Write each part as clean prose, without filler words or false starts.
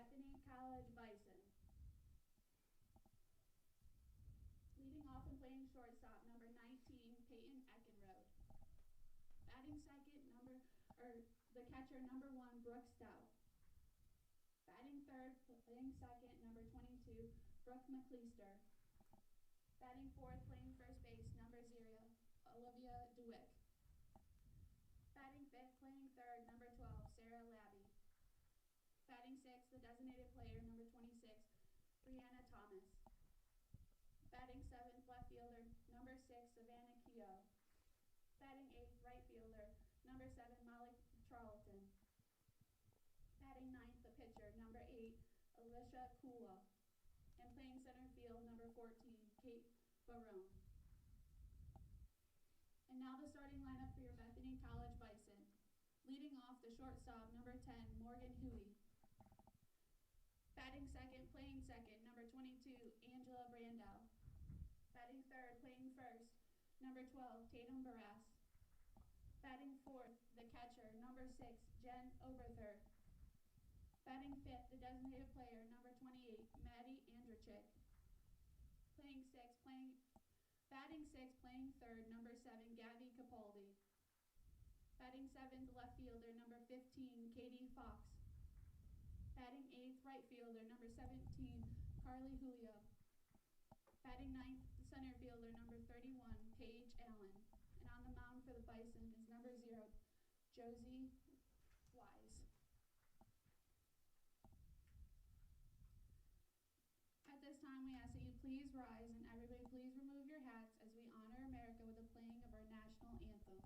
Bethany College Bison. Leading off and playing shortstop, number 19, Peyton Eckenrode. Batting second, the catcher, number 1, Brooke Stout. Batting third, playing second, number 22, Brooke McLeister. Batting fourth, playing first base, number 0, Olivia DeWick. Batting fifth, playing third, number 12, Sarah Labby. Batting sixth, the designated player, number 26, Brianna Thomas. Batting seventh, left fielder, number 6, Savannah Keogh. Batting eighth, right fielder, number 7, Molly Charlton. Batting ninth, the pitcher, number 8, Alicia Kula. And playing center field, number 14, Kate Barone. And now the starting lineup for your Bethany College Bison. Leading off, the shortstop, number 10, Morgan Huey. Batting second, playing second, number 22, Angela Brandow. Batting third, playing first, number 12, Tatum Barras. Batting fourth, the catcher, number 6, Jen Oberthur. Batting fifth, the designated player, number 28, Maddie Andrechik. Batting sixth, playing third, number 7, Gabby Capaldi. Batting seventh, left fielder, number 15, Katie Fox. Batting eighth, right fielder, number 17, Carly Julio. Batting ninth, center fielder, number 31, Paige Allen. And on the mound for the Bison is number 0, Josie Wise. At this time, we ask that you please rise and everybody please remove your hats as we honor America with the playing of our national anthem.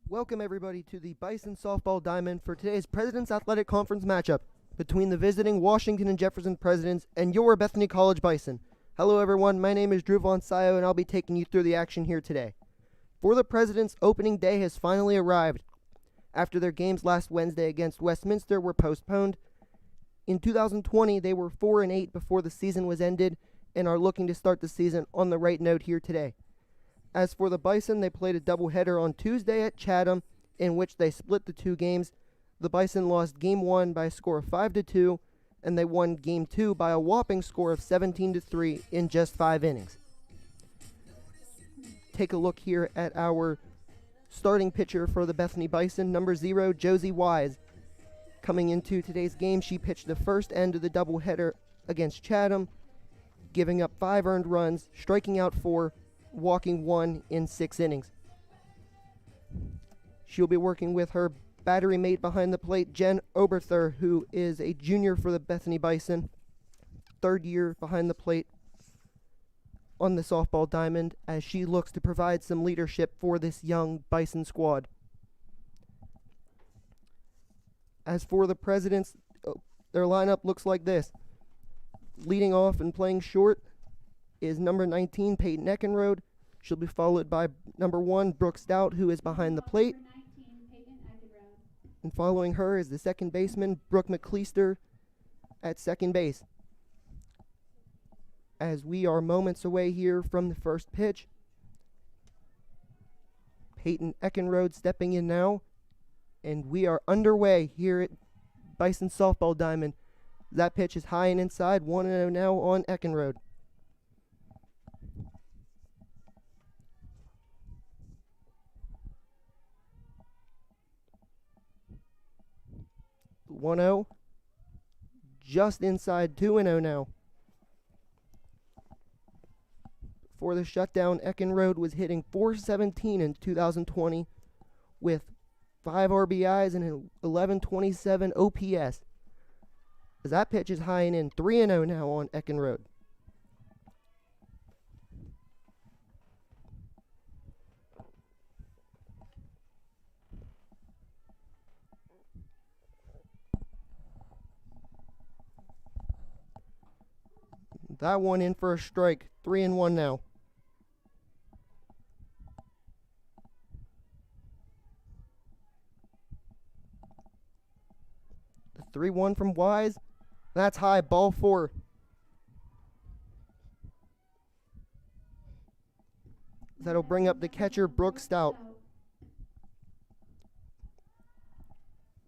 Welcome everybody to the Bison Softball Diamond for today's President's Athletic Conference matchup between the visiting Washington and Jefferson Presidents and your Bethany College Bison. Hello everyone, my name is Drew Von Sayo and I'll be taking you through the action here today. For the Presidents, opening day has finally arrived after their games last Wednesday against Westminster were postponed. In 2020, they were 4-8 before the season was ended and are looking to start the season on the right note here today. As for the Bison, they played a doubleheader on Tuesday at Chatham, in which they split the two games. The Bison lost Game 1 by a score of 5-2, and they won Game 2 by a whopping score of 17-3 in just 5 innings. Take a look here at our starting pitcher for the Bethany Bison, number 0, Josie Wise. Coming into today's game, she pitched the first end of the doubleheader against Chatham, giving up 5 earned runs, striking out 4, walking 1 in 6 innings. She'll be working with her battery mate behind the plate, Jen Oberthur, who is a junior for the Bethany Bison, 3rd year behind the plate on the softball diamond, as she looks to provide some leadership for this young Bison squad. As for the Presidents, their lineup looks like this. Leading off and playing short is number 19, Peyton Eckenrode. She'll be followed by number 1, Brooke Stout, who is behind the plate. Number 19, Peyton Eckenrode. And following her is the second baseman, Brooke McCleister, at second base. As we are moments away here from the first pitch, Peyton Eckenrode stepping in now, and we are underway here at Bison Softball Diamond. That pitch is high and inside, 1-0 now on Eckenrode. The 1-0, just inside, 2-0 now. For the shutdown, Eckenrode was hitting .417 in 2020 with 5 RBIs and an 1127 OPS. As that pitch is high and in, 3-0 now on Eckenrode. That one in for a strike, 3-1 now. The 3-1 from Wise. That's high, ball 4. That'll bring up the catcher, Brooke Stout.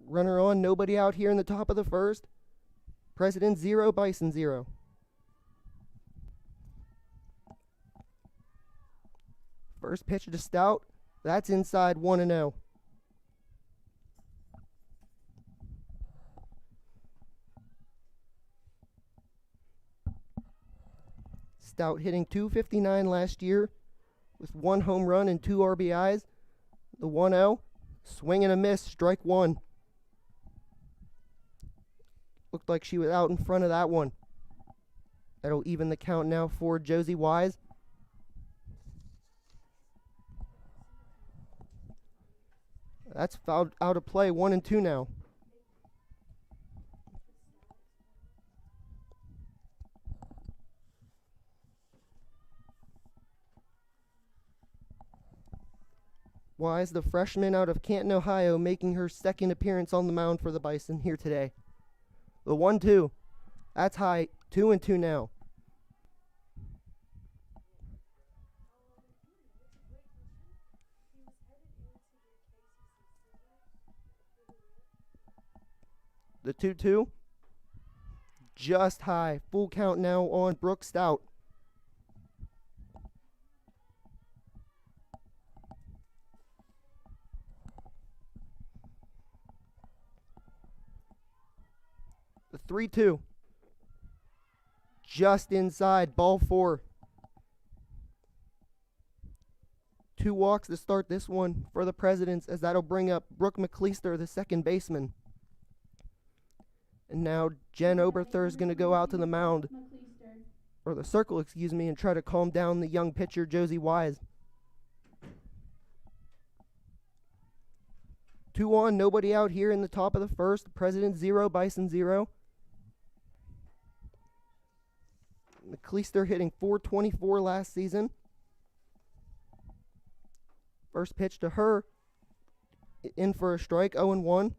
Runner on, nobody out here in the top of the first. President 0, Bison 0. First pitch to Stout. That's inside, 1-0. Stout hitting .259 last year with 1 home run and 2 RBIs. The 1-0, swing and a miss, strike 1. Looked like she was out in front of that one. That'll even the count now for Josie Wise. That's fouled out of play, 1-2 now. Wise, the freshman out of Canton, Ohio, making her second appearance on the mound for the Bison here today. The 1-2. That's high, 2-2 now. The 2-2. Just high. Full count now on Brooke Stout. The 3-2. Just inside, ball 4. 2 walks to start this one for the Presidents, as that'll bring up Brooke McCleister, the second baseman. And now Jen Oberthur is going to go out to the mound, or the circle, excuse me, and try to calm down the young pitcher, Josie Wise. 2-on, nobody out here in the top of the first. President 0, Bison 0. McCleister hitting .424 last season. First pitch to her, in for a strike, 0-1.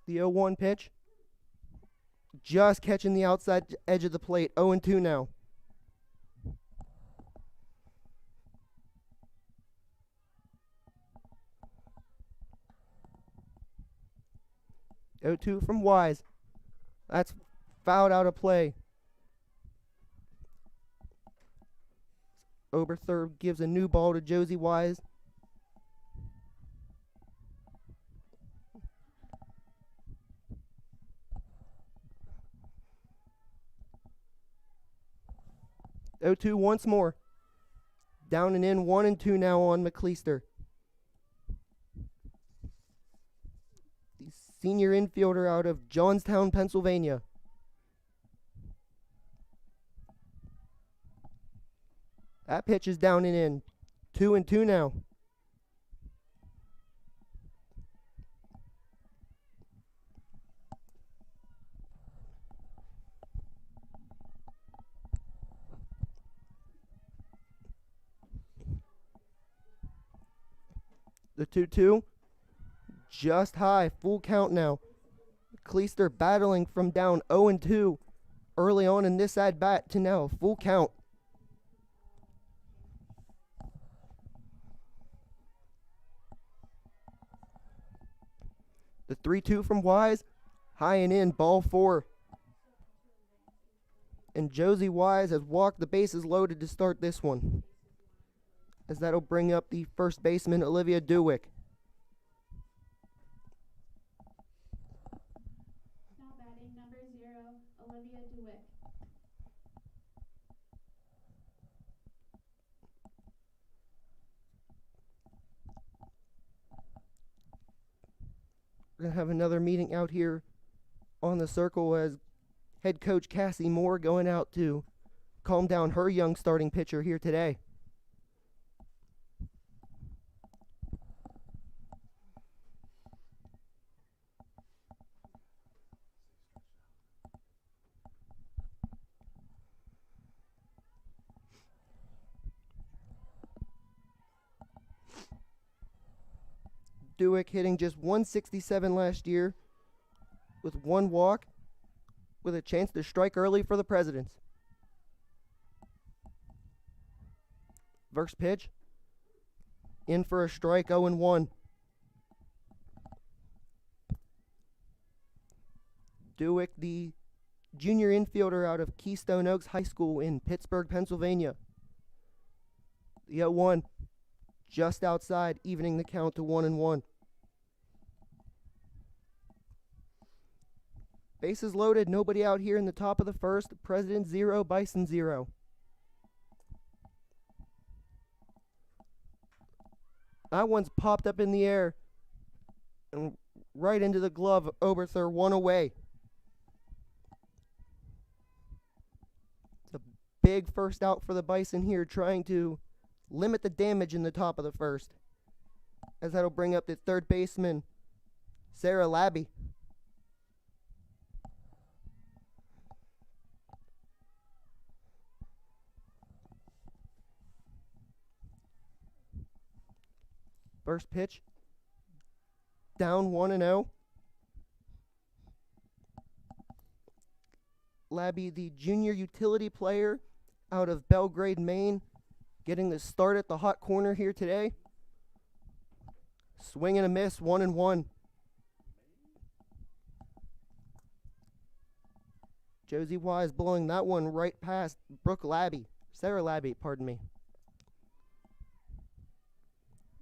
The 0-1 pitch, just catching the outside edge of the plate, 0-2 now. .02 from Wise. That's fouled out of play. Oberthur gives a new ball to Josie Wise. .02 once more. Down and in, 1-2 now on McCleister. The senior infielder out of Johnstown, Pennsylvania. That pitch is down and in. 2-2 now. The 2-2. Just high. Full count now. Cleister battling from down 0-2 early on in this at bat to now a full count. The 3-2 from Wise. High and in. Ball 4. And Josie Wise has walked the bases loaded to start this one, as that'll bring up the first baseman, Olivia Dewick. Now batting number 0, Olivia Dewick. We're going to have another meeting out here on the circle as head coach Cassie Moore going out to calm down her young starting pitcher here today. Dewick hitting just 167 last year with 1 walk, with a chance to strike early for the Presidents. First pitch. In for a strike, 0-1. Dewick, the junior infielder out of Keystone Oaks High School in Pittsburgh, Pennsylvania. The 0-1. Just outside, evening the count to 1-1. Bases loaded, nobody out here in the top of the first. President 0, Bison 0. That one's popped up in the air and right into the glove of Oberthur, 1 away. It's a big first out for the Bison here, trying to limit the damage in the top of the first, as that'll bring up the third baseman, Sarah Labby. First pitch, down 1-0. Labby, the junior utility player out of Belgrade, Maine, getting the start at the hot corner here today. Swing and a miss, 1-1. Josie Wise blowing that one right past Sarah Labby, pardon me.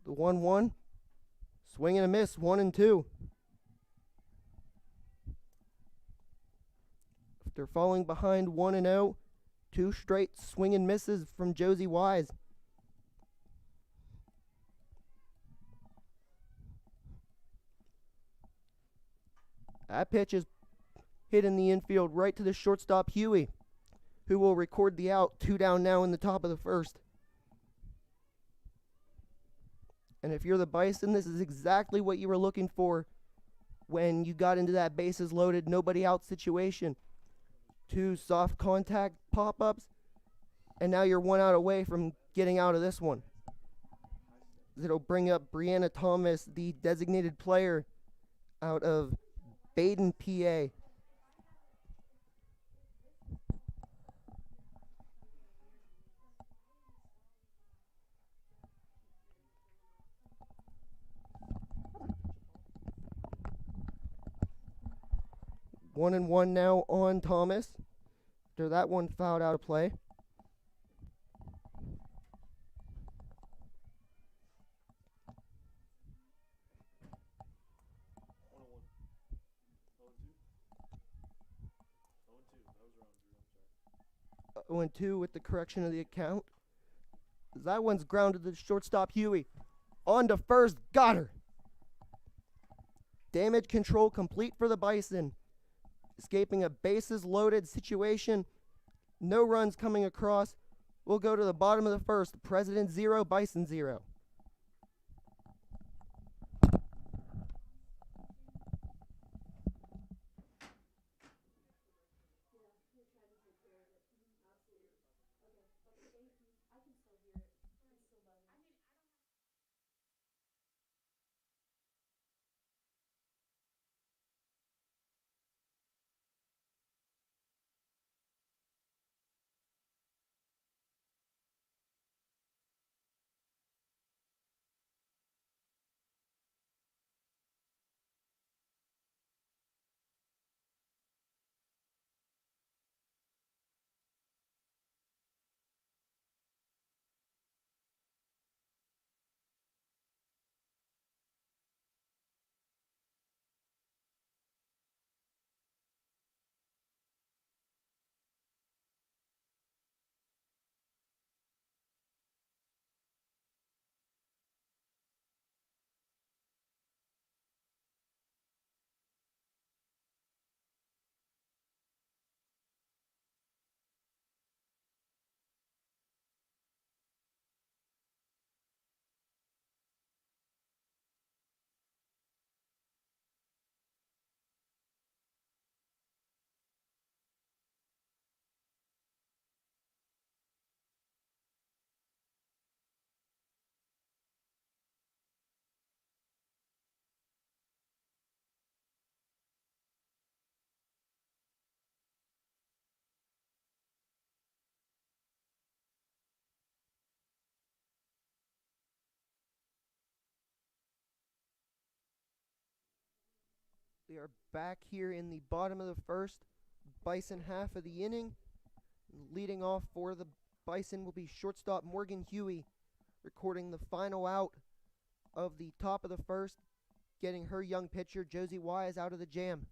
The 1-1. Swing and a miss, 1-2. After falling behind 1-0, 2 straight swing and misses from Josie Wise. That pitch is hit in the infield right to the shortstop, Huey, who will record the out. 2 down now in the top of the first. And if you're the Bison, this is exactly what you were looking for when you got into that bases loaded, nobody out situation. 2 soft contact pop-ups, and now you're 1 out away from getting out of this one. It'll bring up Brianna Thomas, the designated player out of Baden, PA. One and one now on Thomas. After that one fouled out of play. Went 2 with the correction of the account. That one's grounded to shortstop Huey. On to first, got her. Damage control complete for the Bison. Escaping a bases loaded situation. No runs coming across. We'll go to the bottom of the first. President 0, Bison 0. We are back here in the bottom of the first. Bison half of the inning. Leading off for the Bison will be shortstop Morgan Huey, recording the final out of the top of the first, getting her young pitcher Josie Wise out of the jam.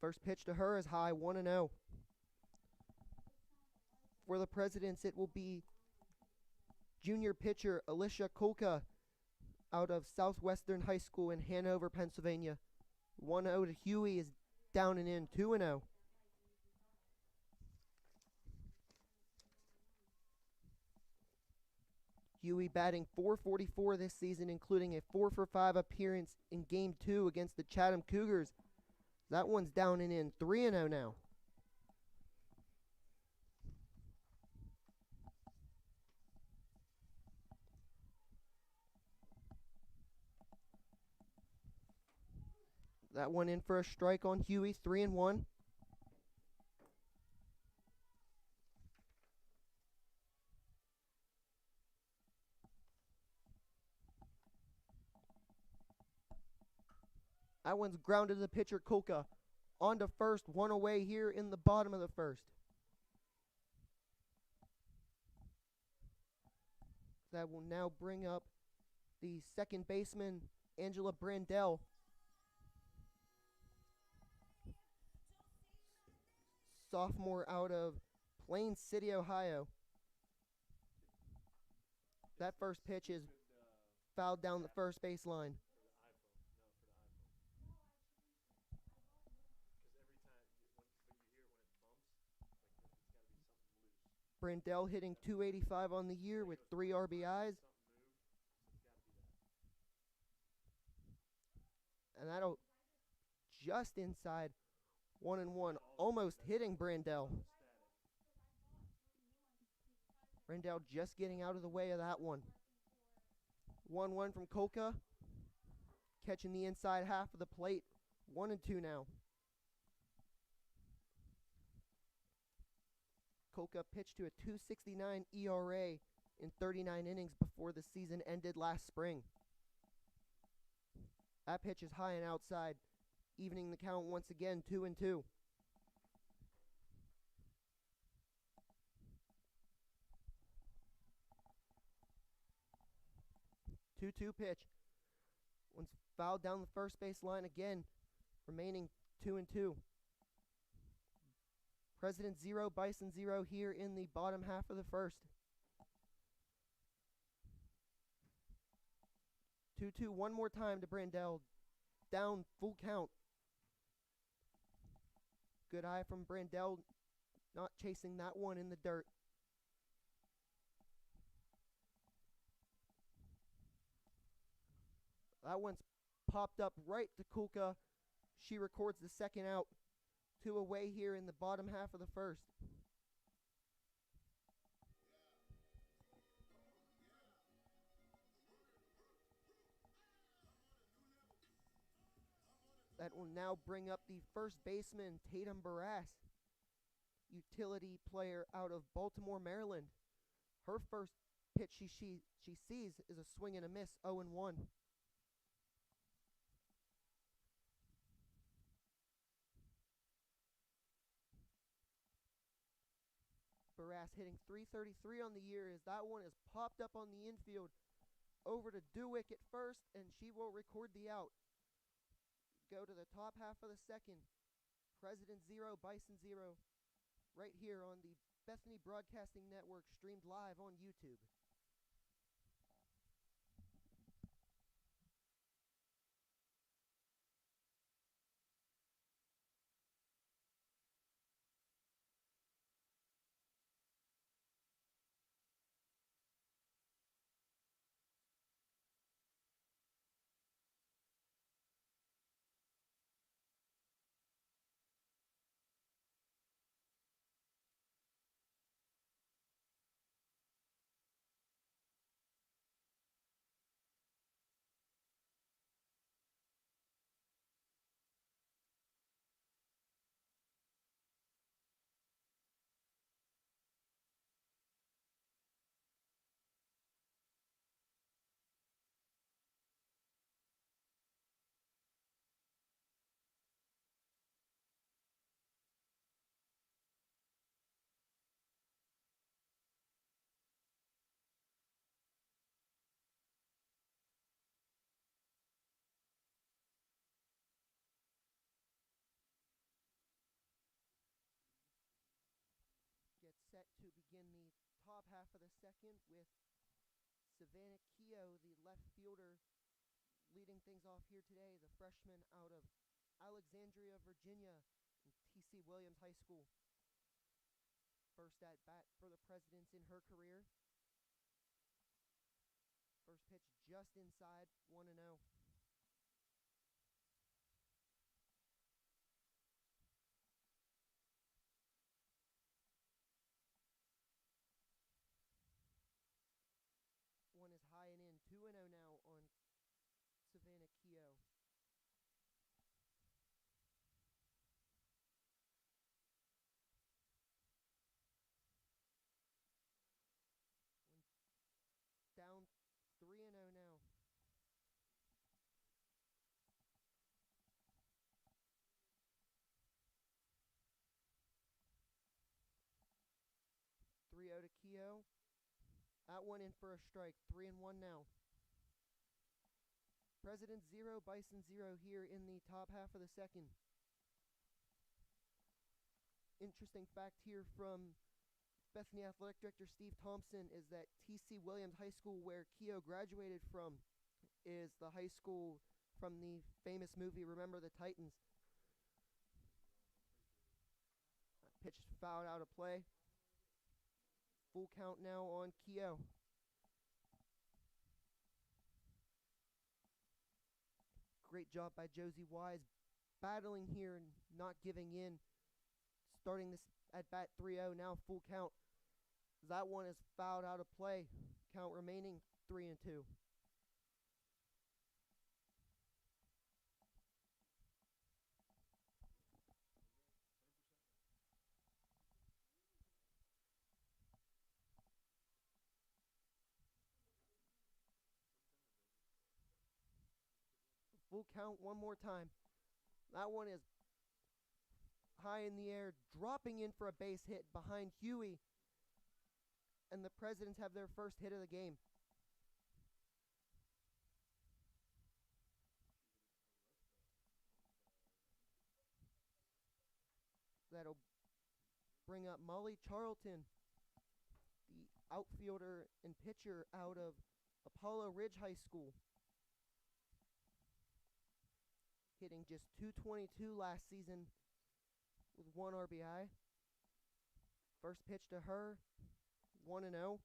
First pitch to her is high, 1-0. For the Presidents, it will be junior pitcher Alicia Kolka out of Southwestern High School in Hanover, Pennsylvania. 1-0 to Huey is down and in, 2-0. Huey batting .444 this season, including a 4-for-5 appearance in Game 2 against the Chatham Cougars. That one's down and in, 3-0 now. That one in for a strike on Huey, 3-1. That one's grounded to the pitcher, Kolka. On to first, one away here in the bottom of the first. That will now bring up the second baseman, Angela Brandell. Sophomore out of Plain City, Ohio. That first pitch is fouled down the first baseline. Brandell hitting .285 on the year with 3 RBIs. And that'll just inside 1-1, almost hitting Brandell. Brandell just getting out of the way of that one. 1-1 from Kolka. Catching the inside half of the plate. 1-2 now. Kolka pitched to a .269 ERA in 39 innings before the season ended last spring. That pitch is high and outside, evening the count once again, 2-2. Two-two pitch. One's fouled down the first base line again, remaining 2-2. President 0, Bison 0 here in the bottom half of the first. 2-2 one more time to Brandell. Down, full count. Good eye from Brandell, not chasing that one in the dirt. That one's popped up right to Kulka. She records the second out. 2 away here in the bottom half of the first. That will now bring up the first baseman, Tatum Barras, utility player out of Baltimore, Maryland. Her first pitch she sees is a swing and a miss, 0-1. Barras hitting .333 on the year as that one is popped up on the infield over to Dewick at first, and she will record the out. Go to the top half of the second. President 0, Bison 0, right here on the Bethany Broadcasting Network, streamed live on YouTube. set to begin the top half of the second with Savannah Keogh, the left fielder, leading things off here today, the freshman out of Alexandria, Virginia, and T.C. Williams High School. First at bat for the Presidents in her career. First pitch just inside, 1-0. One is high and in, 2-0 now on Savannah Keogh. Down 3-0 now. To Keogh. That one in for a strike. 3-1 now. President 0, Bison 0 here in the top half of the second. Interesting fact here from Bethany Athletic Director Steve Thompson is that T.C. Williams High School, where Keogh graduated from, is the high school from the famous movie Remember the Titans. Pitch fouled out of play. Full count now on Keogh. Great job by Josie Wise, battling here and not giving in. Starting this at bat 3-0, now full count. That one is fouled out of play. Count remaining 3-2. Full count one more time. That one is high in the air, dropping in for a base hit behind Huey. And the Presidents have their first hit of the game. That'll bring up Molly Charlton, the outfielder and pitcher out of Apollo Ridge High School. Hitting just .222 last season with 1 RBI. First pitch to her, 1-0.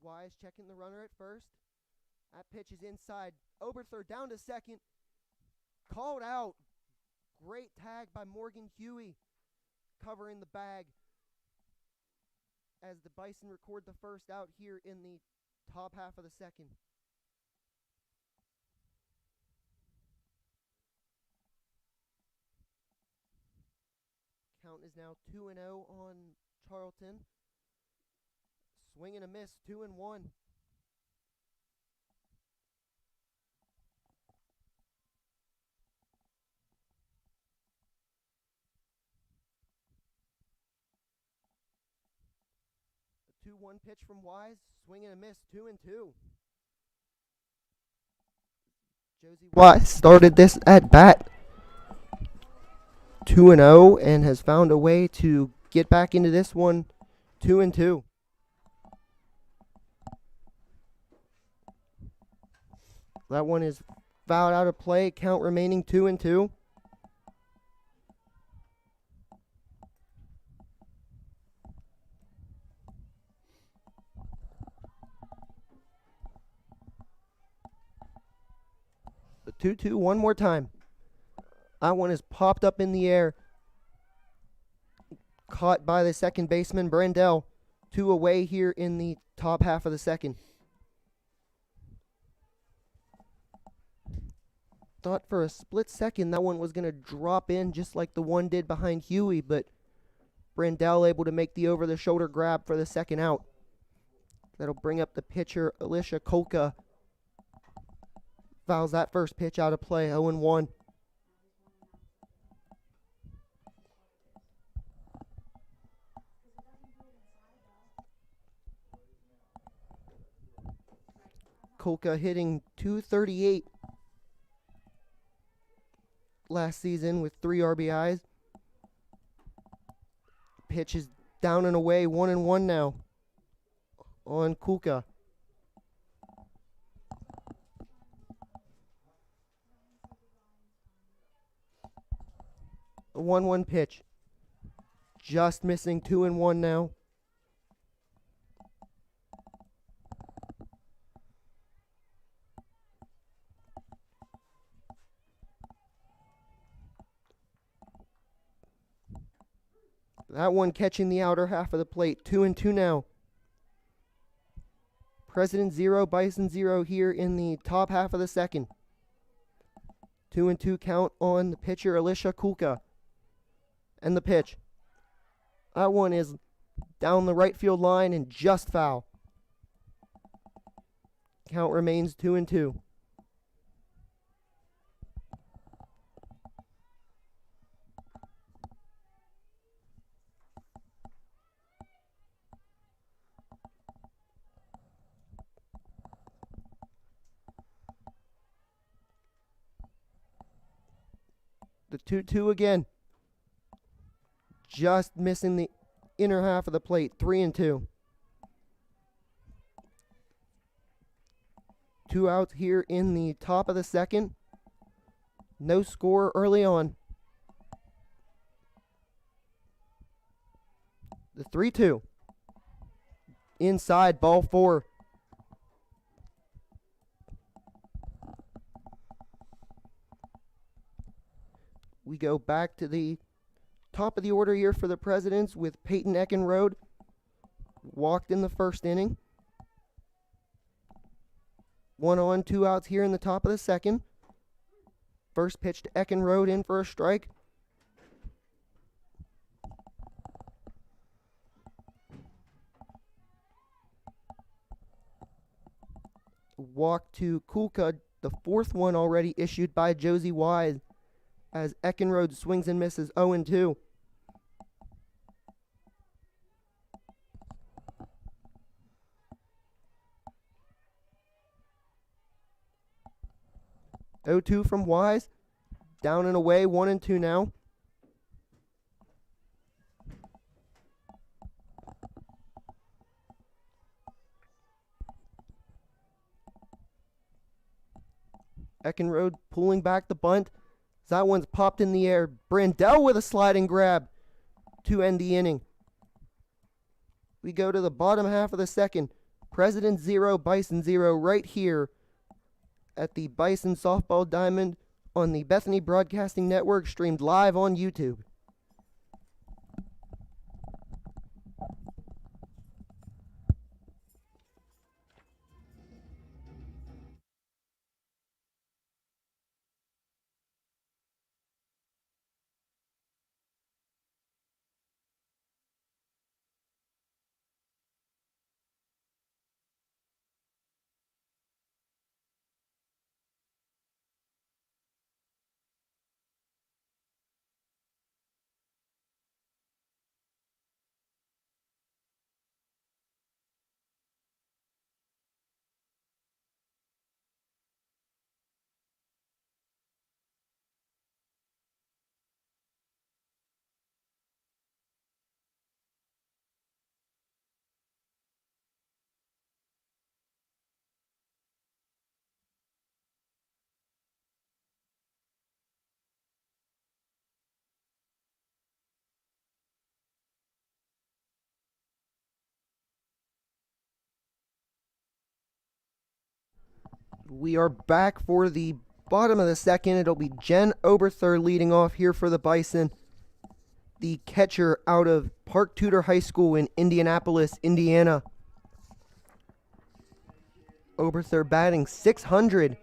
Wise checking the runner at first. That pitch is inside. Oberthur down to second. Called out. Great tag by Morgan Huey, covering the bag as the Bison record the first out here in the top half of the second. Count is now 2-0 on Charlton. Swing and a miss, 2-1. A 2-1 pitch from Wise, swing and a miss, 2-2. Josie Wise started this at bat 2-0 and has found a way to get back into this one 2-2. That one is fouled out of play. Count remaining 2-2. The 2-2 one more time. That one is popped up in the air. Caught by the second baseman, Brandell. 2 away here in the top half of the second. Thought for a split second that one was going to drop in just like the one did behind Huey, but Brandell able to make the over-the-shoulder grab for the second out. That'll bring up the pitcher, Alicia Kolka. Fouls that first pitch out of play, 0-1. Kulka hitting .238 last season with 3 RBIs. Pitch is down and away, 1-1 now on Kulka. A 1-1 pitch. Just missing, 2-1 now. That one catching the outer half of the plate. 2-2 now. President 0, Bison 0 here in the top half of the second. 2-2 count on the pitcher, Alicia Kulka. And the pitch. That one is down the right field line and just foul. Count remains 2-2. The 2-2 again. Just missing the inner half of the plate. 3-2. 2 outs here in the top of the second. No score early on. The 3-2. Inside, ball 4. We go back to the top of the order here for the Presidents with Peyton Eckenrode. Walked in the first inning. 1 on, 2 outs here in the top of the second. First pitch to Eckenrode in for a strike. Walk to Kulka, the 4th one already issued by Josie Wise, as Eckenrode swings and misses 0-2. .02 from Wise. Down and away, 1-2 now. Eckenrode pulling back the bunt. That one's popped in the air. Brandell with a sliding grab to end the inning. We go to the bottom half of the second. President 0, Bison 0 right here at the Bison Softball Diamond on the Bethany Broadcasting Network, streamed live on YouTube. We are back for the bottom of the second. It'll be Jen Oberthur leading off here for the Bison, the catcher out of Park Tudor High School in Indianapolis, Indiana. Oberthur batting .600,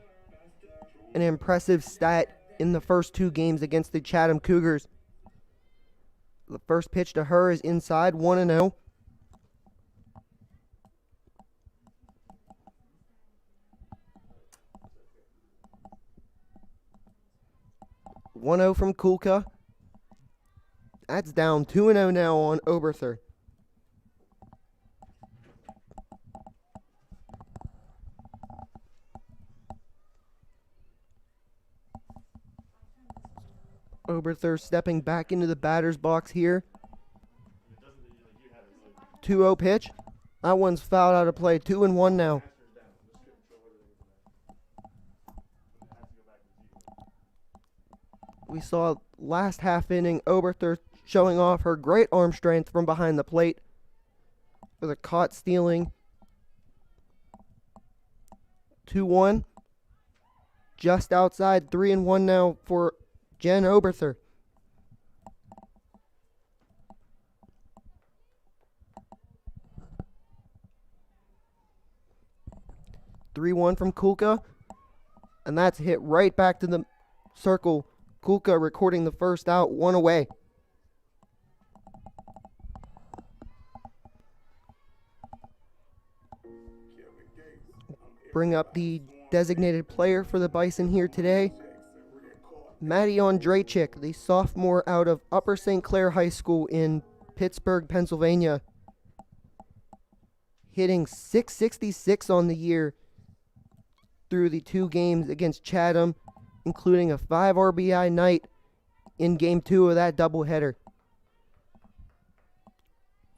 an impressive stat in the first 2 games against the Chatham Cougars. The first pitch to her is inside, 1-0. .1-0 from Kulka. That's down 2-0 now on Oberthur. Oberther stepping back into the batter's box here. 2-0 pitch. That one's fouled out of play. 2-1 now. We saw last half inning Oberther showing off her great arm strength from behind the plate with a caught stealing. 2-1. Just outside. 3-1 now for Jen Oberther. Three-one from Kulka, and that's hit right back to the circle. Kulka recording the first out, 1 away. Bring up the designated player for the Bison here today. Maddie Ondrachik, the sophomore out of Upper St. Clair High School in Pittsburgh, Pennsylvania. Hitting .666 on the year through the 2 games against Chatham, including a 5 RBI night in Game 2 of that doubleheader.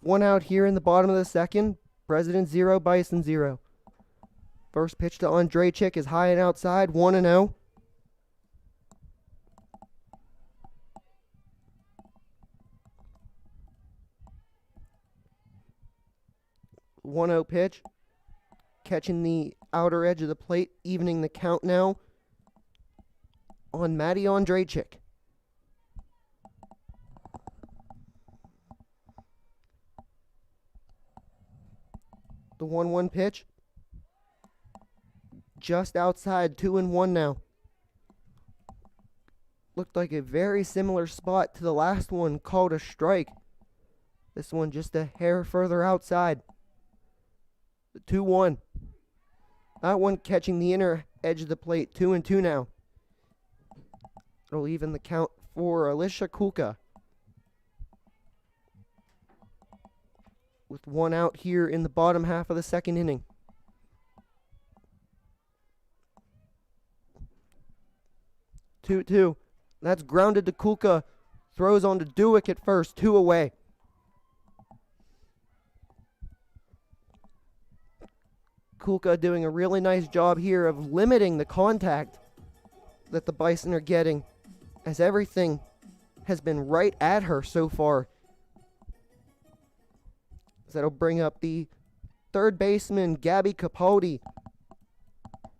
1 out here in the bottom of the second. President 0, Bison 0. First pitch to Ondrachik is high and outside, 1-0. One-0 pitch. Catching the outer edge of the plate, evening the count now on Maddie Ondrachik. The 1-1 pitch. Just outside, 2-1 now. Looked like a very similar spot to the last one, called a strike. This one just a hair further outside. The 2-1. That one catching the inner edge of the plate, 2-2 now. It'll even the count for Alicia Kulka. With 1 out here in the bottom half of the second inning. Two. That's grounded to Kulka. Throws on to Dewick at first, 2 away. Kulka doing a really nice job here of limiting the contact that the Bison are getting, as everything has been right at her so far. So that'll bring up the third baseman, Gabby Capaldi,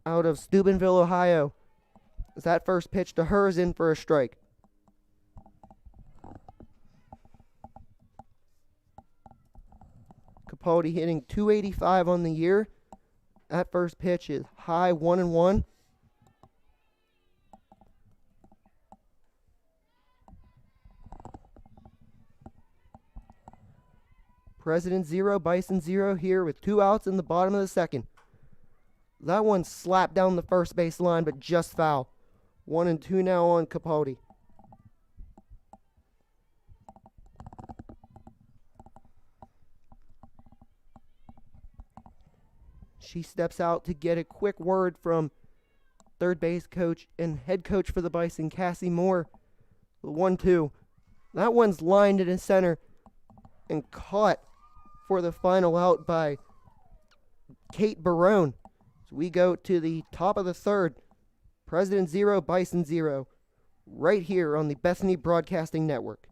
out of Steubenville, Ohio. As that first pitch to her is in for a strike. Capaldi hitting .285 on the year. That first pitch is high, 1-1. President 0, Bison 0 here with 2 outs in the bottom of the second. That one slapped down the first base line, but just foul. 1-2 now on Capaldi. She steps out to get a quick word from third base coach and head coach for the Bison, Cassie Moore. The 1-2. That one's lined in center and caught for the final out by Kate Barone. So we go to the top of the third. President 0, Bison 0. Right here on the Bethany Broadcasting Network.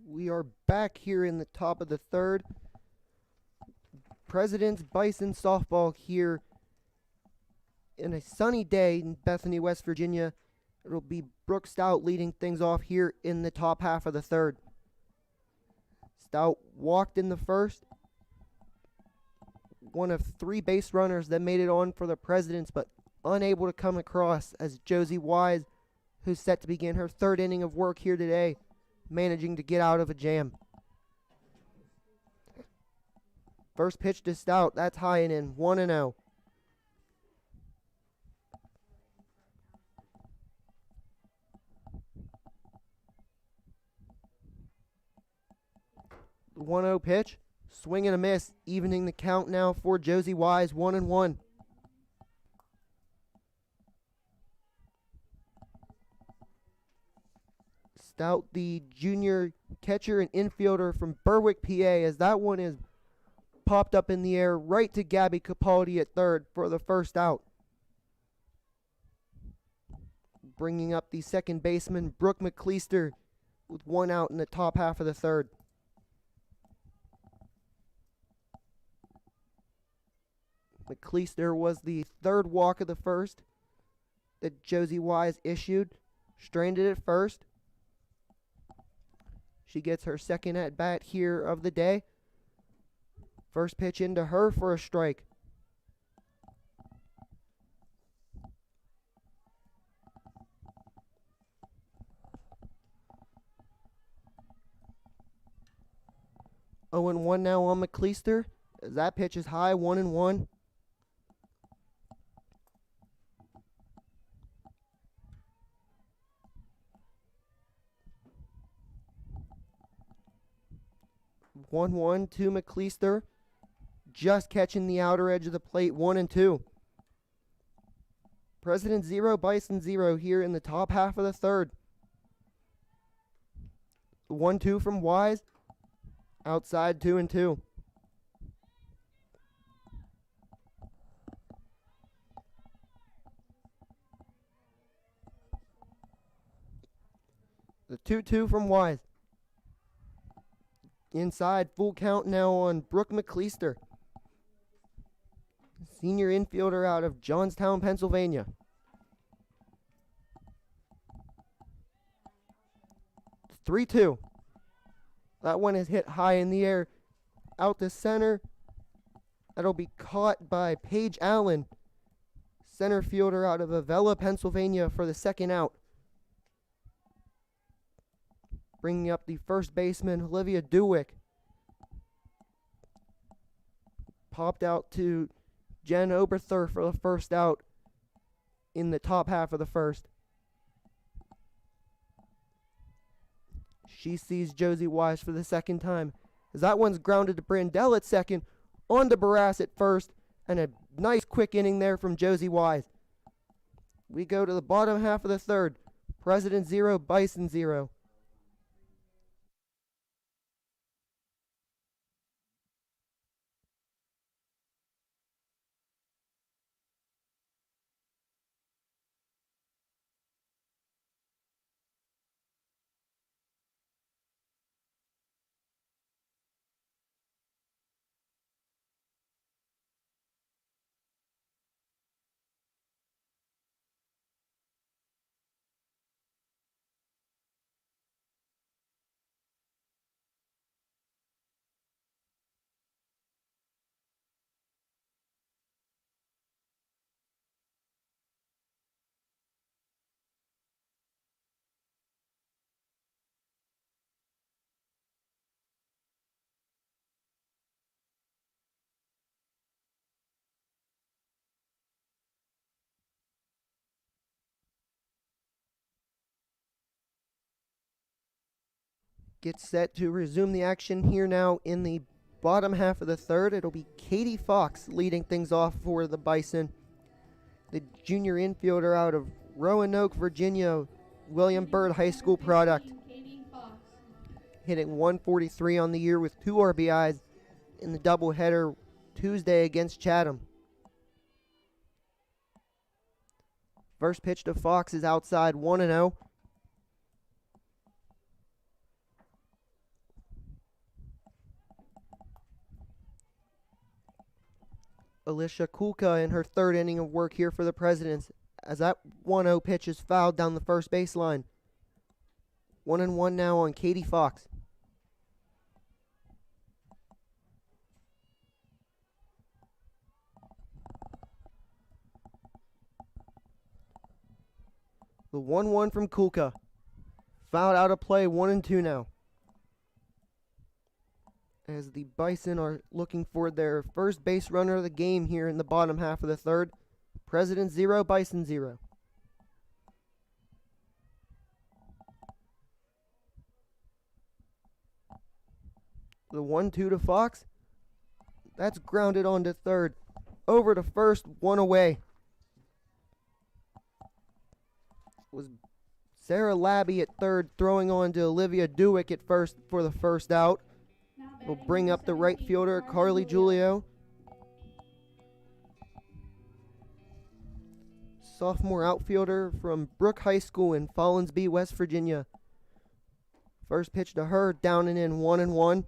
We are back here in the top of the third. President's Bison softball here in a sunny day in Bethany, West Virginia. It'll be Brooke Stout leading things off here in the top half of the third. Stout walked in the first. One of three base runners that made it on for the Presidents, but unable to come across as Josie Wise, who's set to begin her third inning of work here today, managing to get out of a jam. First pitch to Stout, that's high and in, 1-0. The 1-0 pitch, swing and a miss, evening the count now for Josie Wise, 1-1. Stout, the junior catcher and infielder from Berwick, PA, as that one is popped up in the air right to Gabby Capaldi at third for the first out. Bringing up the second baseman, Brooke McCleister, with one out in the top half of the third. McCleister was the third walk of the first that Josie Wise issued, stranded at first. She gets her second at bat here of the day. First pitch into her for a strike. Oh, and 1 now on McCleister. As that pitch is high, 1-1. One to McCleister, just catching the outer edge of the plate, 1-2. President 0, Bison 0 here in the top half of the third. 1-2 from Wise, outside 2-2. The 2-2 from Wise. Inside, full count now on Brooke McCleister, senior infielder out of Johnstown, Pennsylvania. It's 3-2. That one is hit high in the air, out to center. That'll be caught by Paige Allen, center fielder out of Avella, Pennsylvania, for the second out. Bringing up the first baseman, Olivia Dewick. Popped out to Jen Oberthur for the first out in the top half of the first. She sees Josie Wise for the second time, as that one's grounded to Brandell at second, on to Barras at first, and a nice quick inning there from Josie Wise. We go to the bottom half of the third. President 0, Bison 0. Gets set to resume the action here now in the bottom half of the third. It'll be Katie Fox leading things off for the Bison. The junior infielder out of Roanoke, Virginia, William Byrd High School product. Hitting 143 on the year with 2 RBIs in the doubleheader Tuesday against Chatham. First pitch to Fox is outside, 1-0. Alicia Kulka in her third inning of work here for the Presidents, as that 1-0 pitch is fouled down the first baseline. 1-1 now on Katie Fox. The 1-1 from Kulka. Fouled out of play, 1-2 now. As the Bison are looking for their first base runner of the game here in the bottom half of the third. President 0, Bison 0. The 1-2 to Fox. That's grounded onto third. Over to first, one away. Was Sarah Labby at third, throwing on to Olivia Dewick at first for the first out. Will bring up the right fielder, Carly Giulio. Sophomore outfielder from Brooke High School in Follinsby, West Virginia. First pitch to her, down and in, 1-1.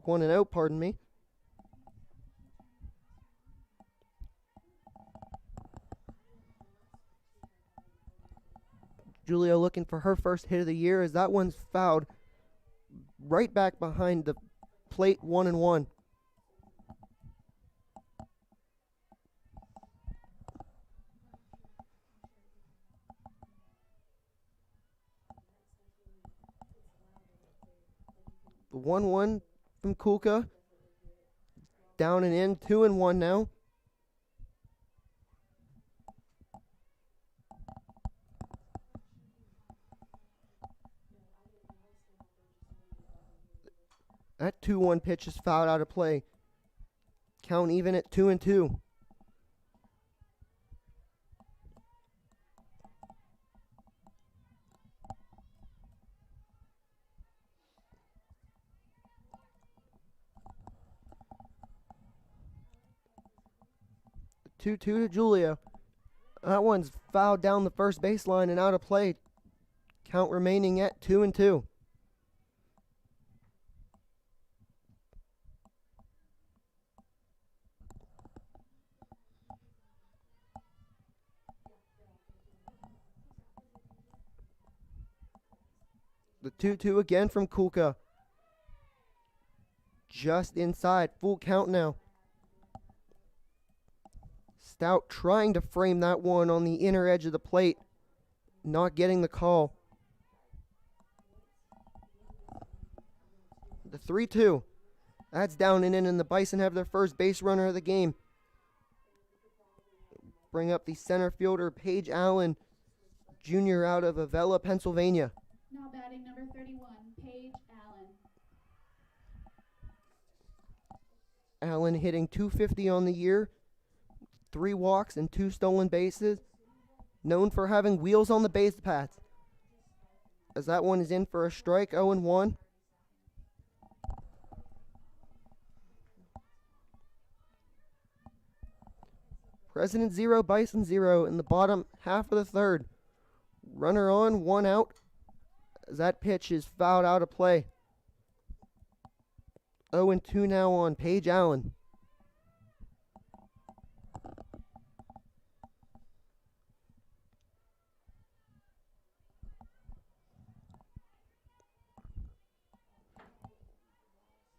1-0, pardon me. Giulio looking for her first hit of the year, as that one's fouled right back behind the plate, 1-1. The 1-1 from Kulka. Down and in, 2-1 now. That 2-1 pitch is fouled out of play. Count even at 2-2. The 2-2 to Giulio. That one's fouled down the first baseline and out of play. Count remaining at 2-2. The 2-2 again from Kulka. Just inside. Full count now. Stout trying to frame that one on the inner edge of the plate. Not getting the call. The 3-2. That's down and in, and the Bison have their first base runner of the game. Bring up the center fielder, Paige Allen, junior out of Avella, Pennsylvania. Now batting number 31, Paige Allen. Allen hitting .250 on the year, 3 walks and 2 stolen bases. Known for having wheels on the base paths. As that one is in for a strike, 0-1. President 0, Bison 0 in the bottom half of the third. Runner on, 1 out. As that pitch is fouled out of play. 0-2 now on Paige Allen.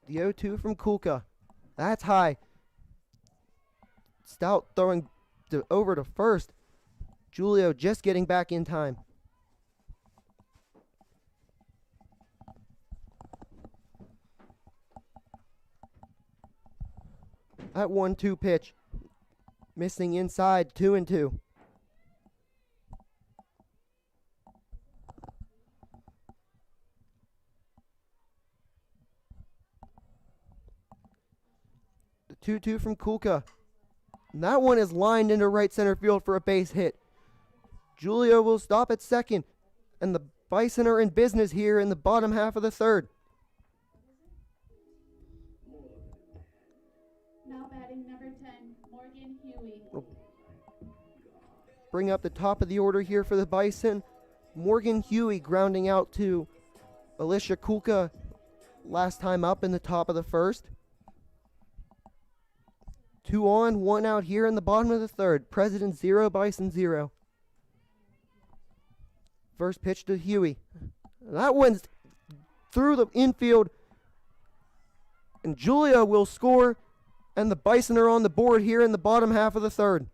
The 0-2 from Kulka. That's high. Stout throwing over to first. Giulio just getting back in time. That 1-2 pitch. Missing inside, 2-2. The 2-2 from Kulka. And that one is lined into right center field for a base hit. Giulio will stop at second. And the Bison are in business here in the bottom half of the third. Now batting number 10, Morgan Huey. Bring up the top of the order here for the Bison. Morgan Huey grounding out to Alicia Kulka last time up in the top of the first. 2 on, 1 out here in the bottom of the third. President 0, Bison 0. First pitch to Huey. That one's through the infield. And Julia will score. And the Bison are on the board here in the bottom half of the third.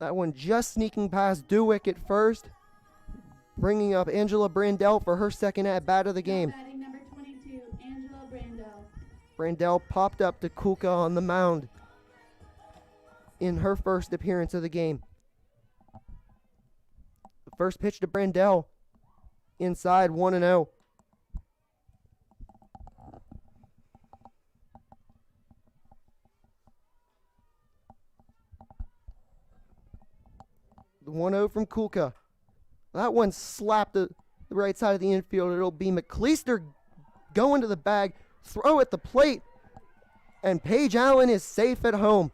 That one just sneaking past Dewick at first. Bringing up Angela Brandell for her second at-bat of the game. Batting number 22, Angela Brandell. Brandell popped up to Kulka on the mound in her first appearance of the game. The first pitch to Brandell. Inside, 1-0. The 1-0 from Kulka. That one slapped the right side of the infield. It'll be McCleister going to the bag, throw at the plate, and Paige Allen is safe at home.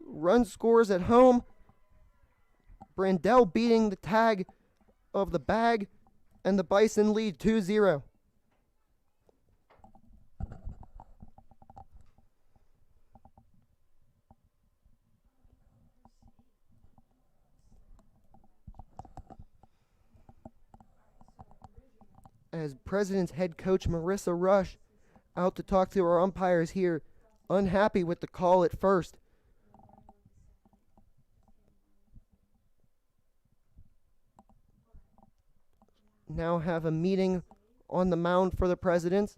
Run scores at home. Brandell beating the tag of the bag, and the Bison lead 2-0. As President's head coach Marissa Rush out to talk to our umpires here, unhappy with the call at first. Now have a meeting on the mound for the Presidents.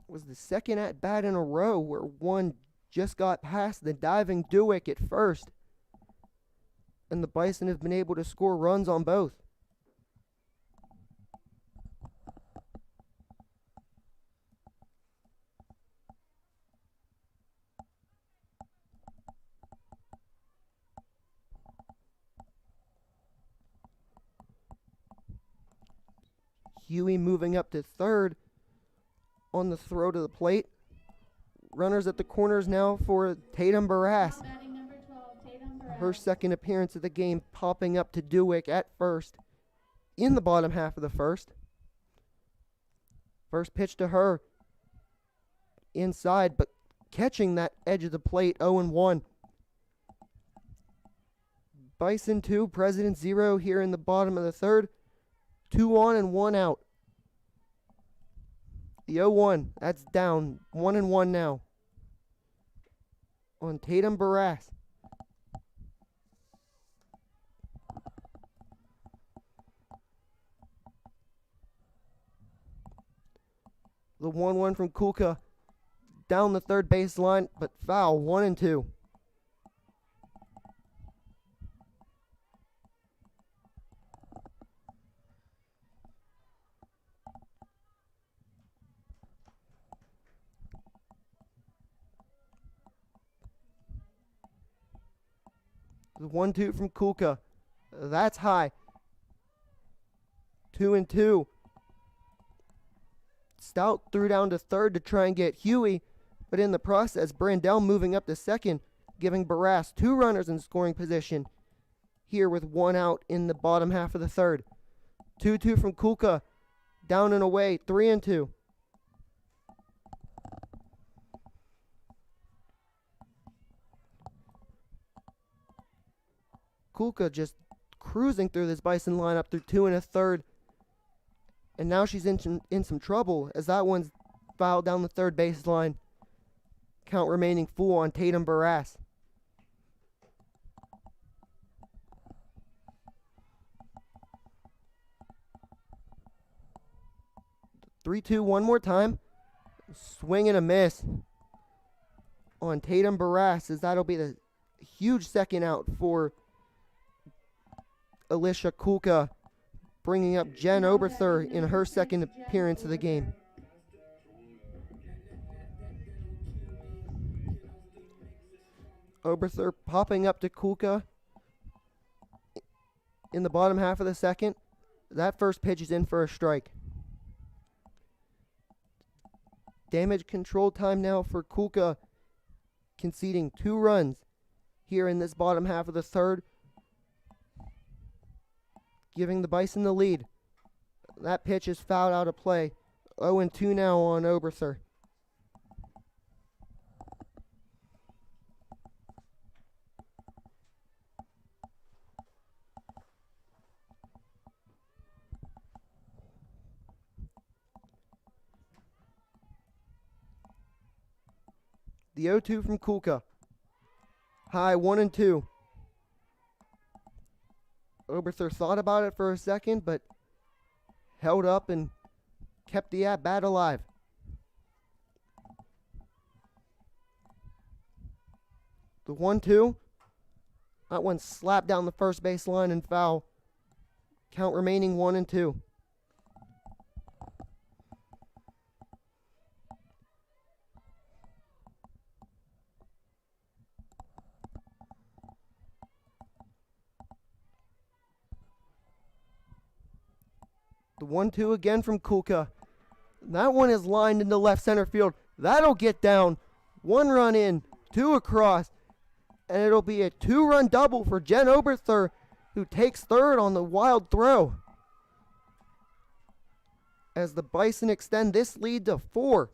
Was the second at bat in a row where one just got past the diving Dewick at first. And the Bison have been able to score runs on both. Huey moving up to third on the throw to the plate. Runners at the corners now for Tatum Barras. Batting number 12, Tatum Barras. Her second appearance of the game, popping up to Dewick at first in the bottom half of the first. First pitch to her inside, but catching that edge of the plate, 0-1. Bison 2, President 0 here in the bottom of the third. 2 on and 1 out. The 0-1, that's down. 1-1 now on Tatum Barras. The 1-1 from Kulka down the third baseline, but foul, 1-2. The 1-2 from Kulka. That's high. 2-2. Stout threw down to third to try and get Huey, but in the process, Brandell moving up to second, giving Barras 2 runners in scoring position here with 1 out in the bottom half of the third. 2-2 from Kulka. Down and away. 3-2. Kulka just cruising through this Bison lineup through 2 1/3. And now she's in some trouble as that one's fouled down the third baseline. Count remaining full on Tatum Barras. 3-2 one more time. Swing and a miss on Tatum Barras, as that'll be the huge second out for Alicia Kulka, bringing up Jen Oberther in her second appearance of the game. Oberther popping up to Kulka in the bottom half of the second. That first pitch is in for a strike. damage control time now for Kulka, conceding 2 runs here in this bottom half of the third, giving the Bison the lead. That pitch is fouled out of play. 0-2 now on Oberther. The 0-2 from Kulka. High 1-2. Oberther thought about it for a second, but held up and kept the at-bat alive. The 1-2. That one slapped down the first base line and foul. Count remaining 1-2. The 1-2 again from Kulka. That one is lined into left center field. That'll get down. 1 run in, 2 across, and it'll be a 2-run double for Jen Oberther, who takes third on the wild throw. As the Bison extend this lead to 4.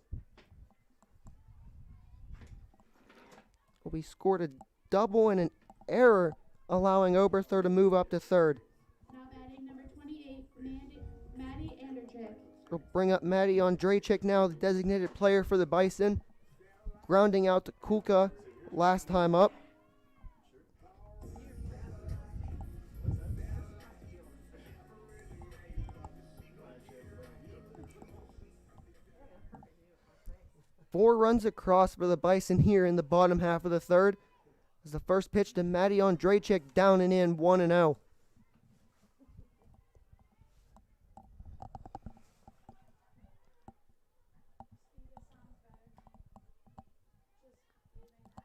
We scored a double and an error, allowing Oberther to move up to third. Now batting number 28, Maddie Anderchick. We'll bring up Maddie Ondrachik now, the designated player for the Bison. Grounding out to Kulka last time up. Four runs across for the Bison here in the bottom half of the third. As the first pitch to Maddie Ondrachik, down and in, 1-0.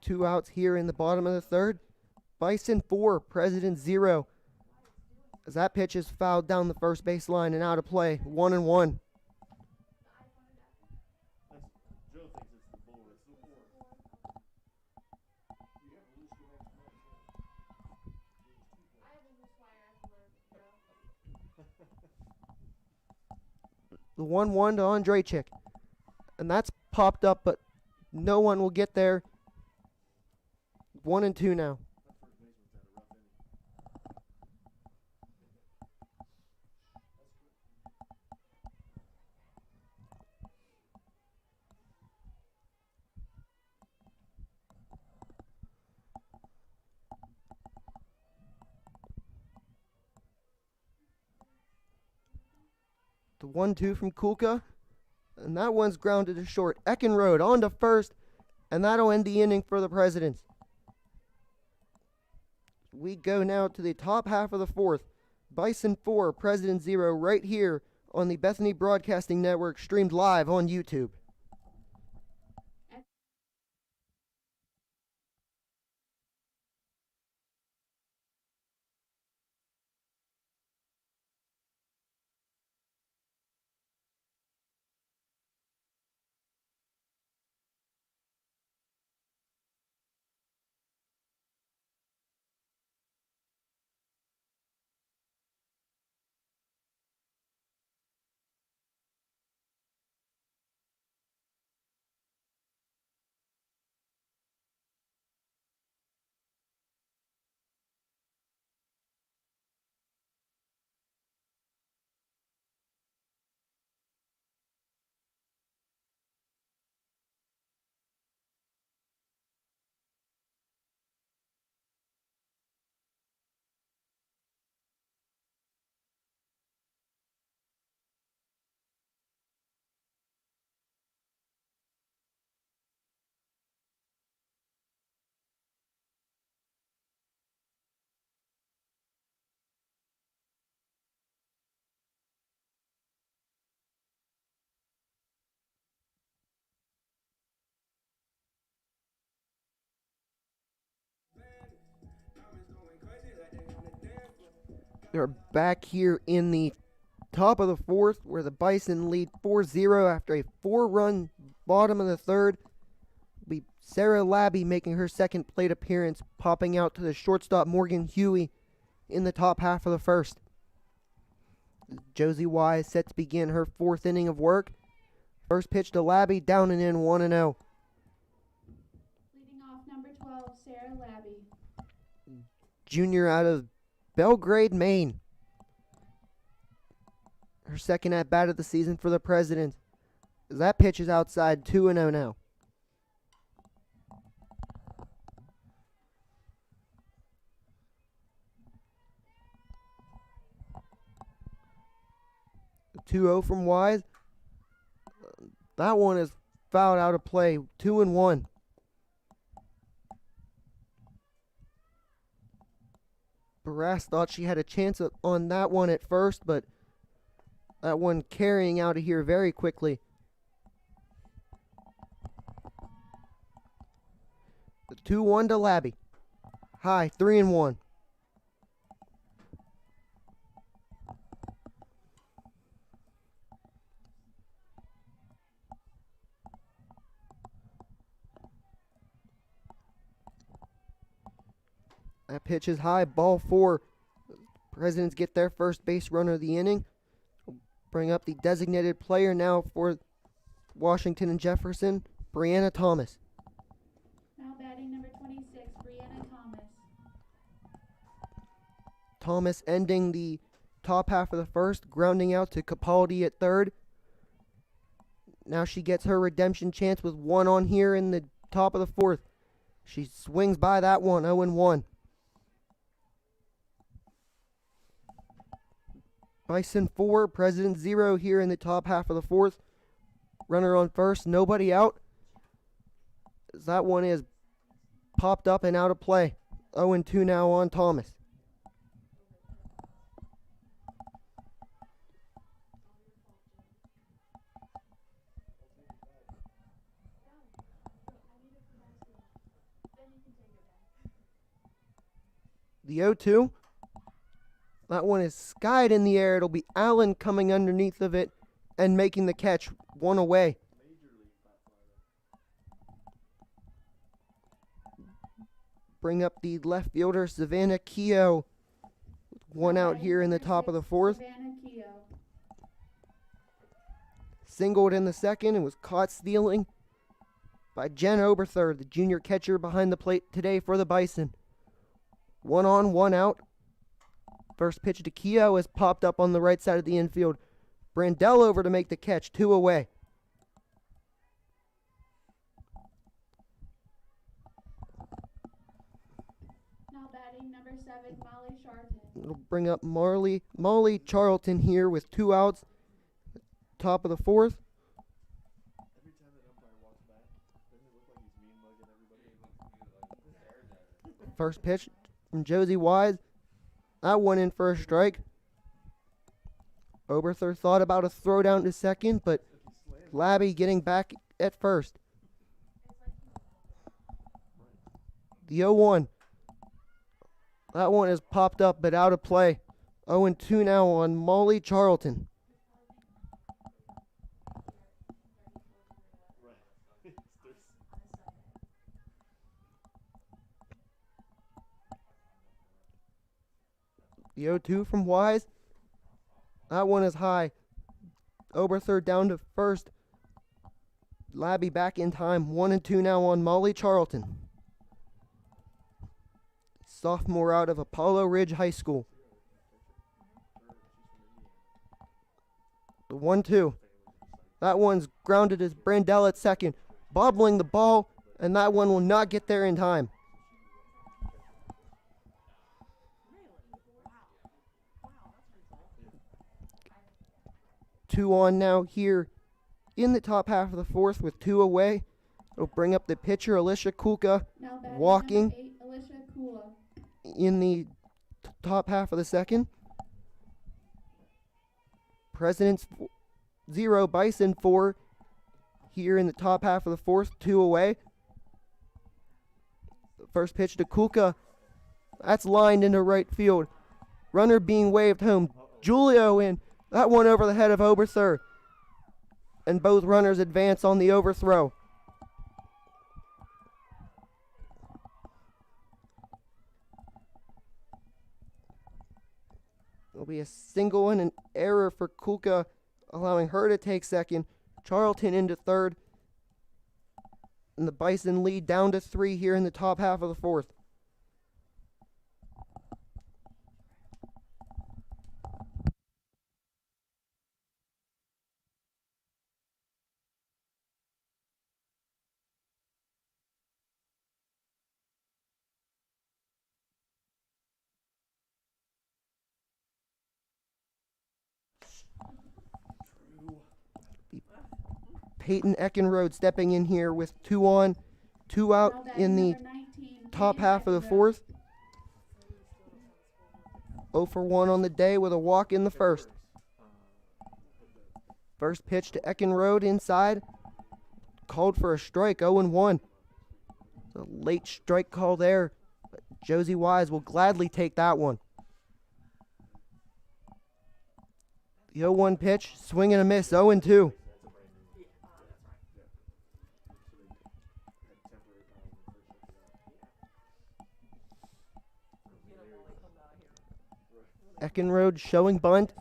Two outs here in the bottom of the third. Bison 4, President 0. As that pitch is fouled down the first base line and out of play, 1-1. The 1-1 to Ondrachik. And that's popped up, but no one will get there. 1-2 now. The 1-2 from Kulka. And that one's grounded to short. Eckenrode on to first. And that'll end the inning for the Presidents. We go now to the top half of the fourth. Bison 4, President 0, right here on the Bethany Broadcasting Network, streamed live on YouTube. They're back here in the top of the fourth, where the Bison lead 4-0 after a 4-run bottom of the third, be Sarah Labby making her second plate appearance, popping out to the shortstop Morgan Huey in the top half of the first. Josie Wise set to begin her fourth inning of work. First pitch to Labby, down and in, 1-0. Leading off number 12, Sarah Labby. Junior out of Belgrade, Maine. Her second at bat of the season for the Presidents. That pitch is outside, 2-0 now. The 2-0 from Wise. That one is fouled out of play, 2-1. Barras thought she had a chance on that one at first, but that one carrying out of here very quickly. The 2-1 to Labby. High, 3-1. That pitch is high, ball 4. Presidents get their first base runner of the inning. Bring up the designated player now for Washington and Jefferson, Brianna Thomas. Now batting number 26, Brianna Thomas. Thomas ending the top half of the first, grounding out to Capaldi at third. Now she gets her redemption chance with one on here in the top of the fourth. She swings by that one, 0-1. Bison 4, President 0 here in the top half of the fourth. Runner on first, nobody out. That one is popped up and out of play. 0-2 now on Thomas. The 0-2. That one is skied in the air. It'll be Allen coming underneath of it and making the catch, one away. Bring up the left fielder, Savannah Keogh. One out here in the top of the fourth. Savannah Keogh. Singled in the second and was caught stealing by Jen Oberthur, the junior catcher behind the plate today for the Bison. 1 on, 1 out. First pitch to Keogh is popped up on the right side of the infield. Brandell over to make the catch, 2 away. Now batting number 7, Molly Charlton. It'll bring up Molly Charlton here with 2 outs. Top of the fourth. Every time that umpire walks back, doesn't it look like he's mean mugging everybody? First pitch from Josie Wise. That one in for a strike. Oberthur thought about a throw down to second, but Labby getting back at first. The 0-1. That one is popped up but out of play. 0-2 now on Molly Charlton. The 0-2 from Wise. That one is high. Oberthur down to first. Labby back in time. 1-2 now on Molly Charlton. Sophomore out of Apollo Ridge High School. The 1-2. That one's grounded as Brandell at second. Bobbling the ball, and that one will not get there in time. 2 on now here in the top half of the fourth with 2 away. It'll bring up the pitcher, Alicia Kulka, walking number 8, Alicia Kula. in the top half of the second. Presidents 0, Bison 4 here in the top half of the fourth, 2 away. First pitch to Kulka. That's lined into right field. Runner being waved home. Julio in. That one over the head of Oberthur. and both runners advance on the overthrow. There'll be a single and an error for Kulka, allowing her to take second. Charlton into third. And the Bison lead down to 3 here in the top half of the fourth. Peyton Eckenrode stepping in here with 2 on, 2 out in the top half of the fourth. 0 for 1 on the day with a walk in the first. First pitch to Eckenrode inside. Called for a strike, 0-1. A late strike call there, but Josie Wise will gladly take that one. The 0-1 pitch, swing and a miss, 0-2. Eckenrode showing bunt.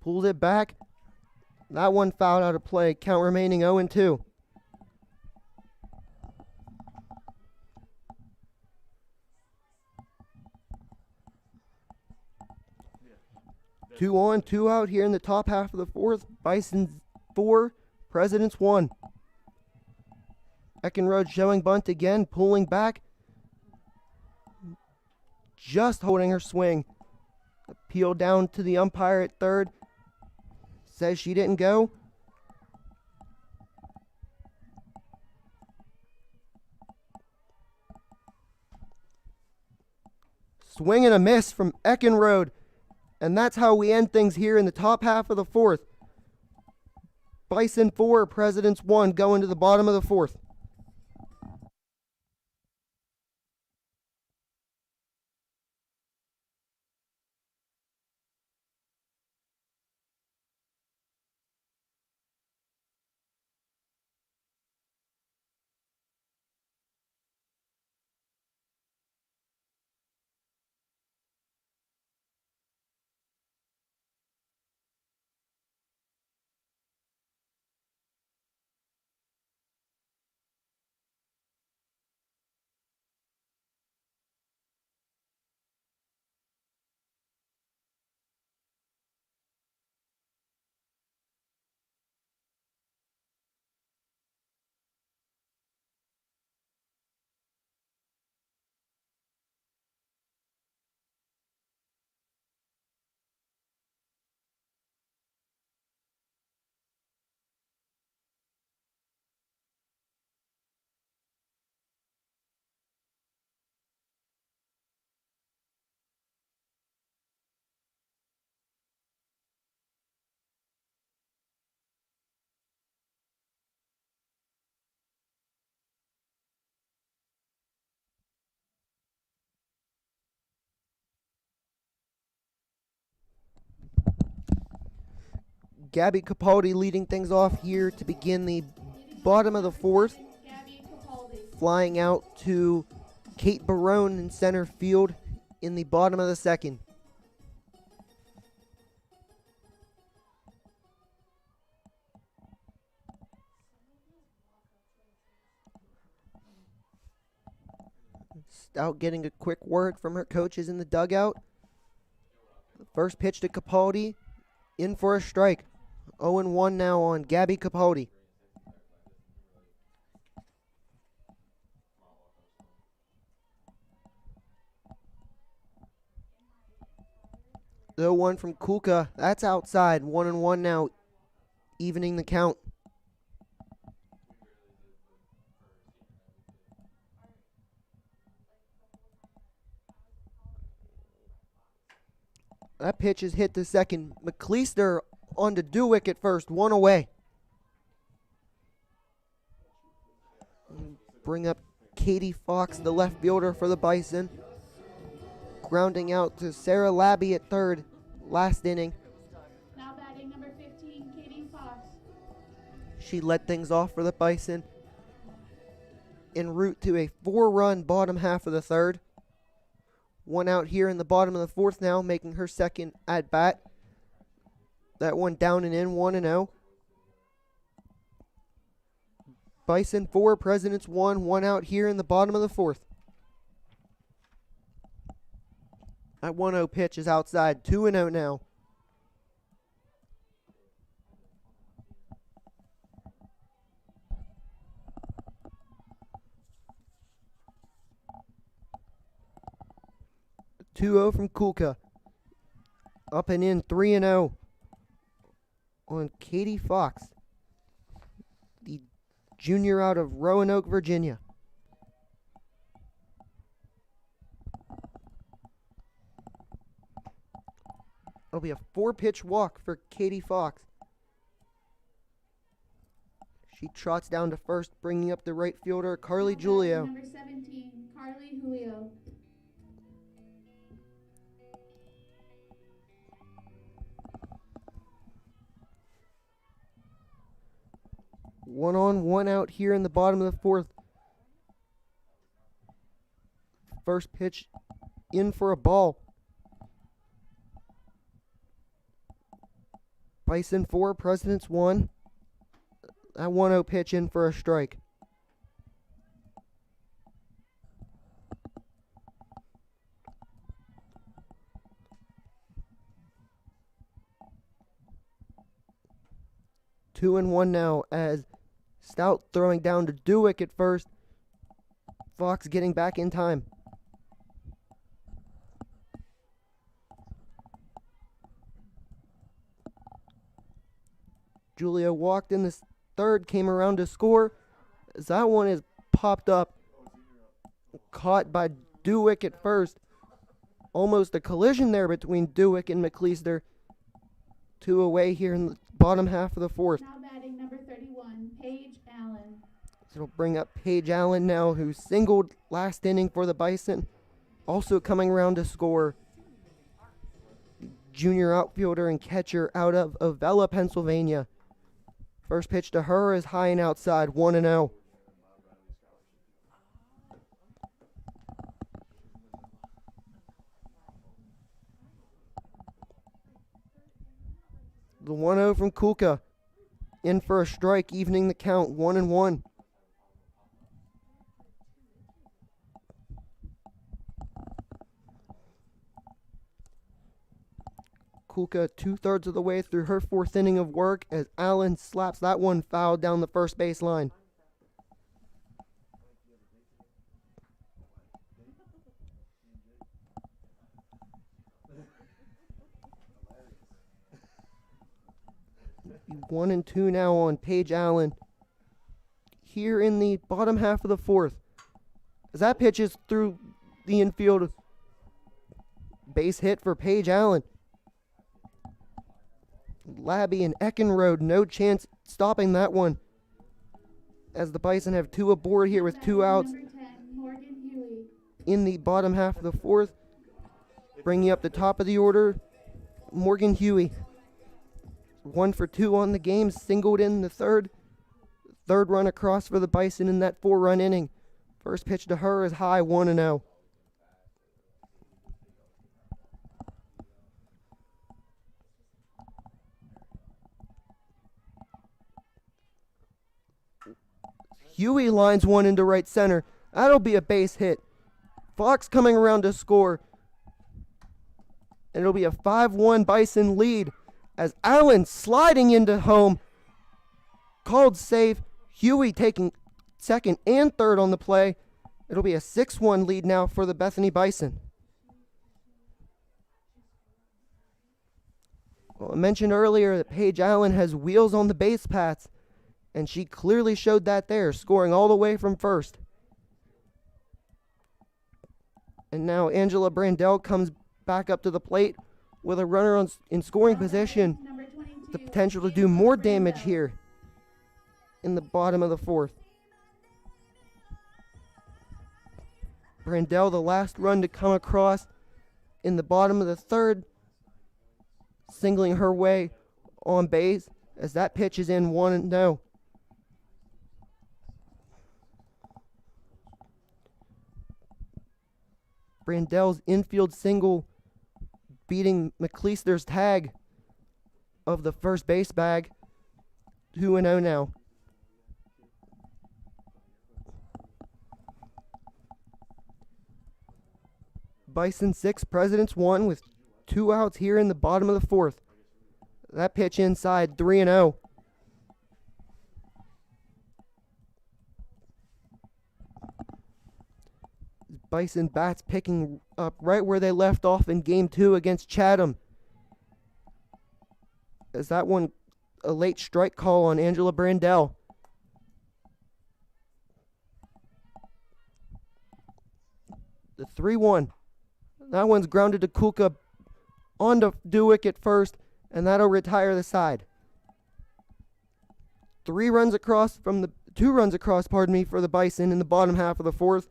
Pulled it back. That one fouled out of play. Count remaining 0-2. Two on, 2 out here in the top half of the fourth. Bison's 4, Presidents 1. Eckenrode showing bunt again, pulling back. Just holding her swing. Appeal down to the umpire at third. Says she didn't go. Swing and a miss from Eckenrode. And that's how we end things here in the top half of the fourth. Bison 4, Presidents 1 going to the bottom of the fourth. Gabby Capaldi leading things off here to begin the bottom of the fourth. Flying out to Kate Barone in center field in the bottom of the second. Stout getting a quick word from her coaches in the dugout. First pitch to Capaldi, in for a strike. 0-1 now on Gabby Capaldi. The 0-1 from Kulka, that's outside. 1-1 now, evening the count. That pitch is hit to second. McLeister on to Dewick at first, 1 away. Bring up Katie Fox, the left fielder for the Bison. Grounding out to Sarah Labby at third, last inning. She led things off for the Bison en route to a 4-run bottom half of the third. One out here in the bottom of the fourth now, making her second at bat. That one down and in, 1-0. Bison 4, Presidents 1, one out here in the bottom of the fourth. That 1-0 pitch is outside, 2-0 now. From Kulka. Up and in, 3-0 on Katie Fox, the junior out of Roanoke, Virginia. It'll be a 4-pitch walk for Katie Fox. She trots down to first, bringing up the right fielder, Carly Julio. Number 17, Carly Julio. One on, one out here in the bottom of the fourth. First pitch in for a ball. Bison 4, Presidents 1. That 1-0 pitch in for a strike. Two and one now as Stout throwing down to Dewick at first. Fox getting back in time. Julio walked in the third, came around to score. As that one is popped up. Caught by Dewick at first. Almost a collision there between Dewick and McLeister. 2 away here in the bottom half of the fourth. Now batting number 31, Paige Allen. So it'll bring up Paige Allen now, who singled last inning for the Bison. Also coming around to score. Junior outfielder and catcher out of Avella, Pennsylvania. First pitch to her is high and outside, 1-0. The 1-0 from Kulka. In for a strike, evening the count, 1-1. Kulka 2/3 of the way through her fourth inning of work as Allen slaps that one foul down the first base line. One and two now on Paige Allen. Here in the bottom half of the fourth. As that pitch is through the infield. Base hit for Paige Allen. Labby and Eckenrode, no chance stopping that one. As the Bison have two aboard here with 2 outs. Number 10, Morgan Huey. In the bottom half of the fourth. Bringing up the top of the order, Morgan Huey. 1 for 2 on the game, singled in the third. Third run across for the Bison in that 4-run inning. First pitch to her is high, 1-0. Huey lines one into right center. That'll be a base hit. Fox coming around to score. And it'll be a 5-1 Bison lead as Allen sliding into home. Called safe. Huey taking second and third on the play. It'll be a 6-1 lead now for the Bethany Bison. Well, I mentioned earlier that Paige Allen has wheels on the base paths. And she clearly showed that there, scoring all the way from first. And now Angela Brandell comes back up to the plate with a runner in scoring position. Number 22, The potential to do more damage here in the bottom of the fourth. Brandell, the last run to come across in the bottom of the third, singling her way on base as that pitch is in 1-0. Brandell's infield single beating McLeister's tag of the first base bag. 2-0 now. Bison 6, Presidents 1 with 2 outs here in the bottom of the 4th. That pitch inside, 3-0. Bison bats picking up right where they left off in Game 2 against Chatham. Is that one a late strike call on Angela Brandell? The 3-1. That one's grounded to Kulka onto Dewick at first, and that'll retire the side. 2 runs across, for the Bison in the bottom half of the 4th.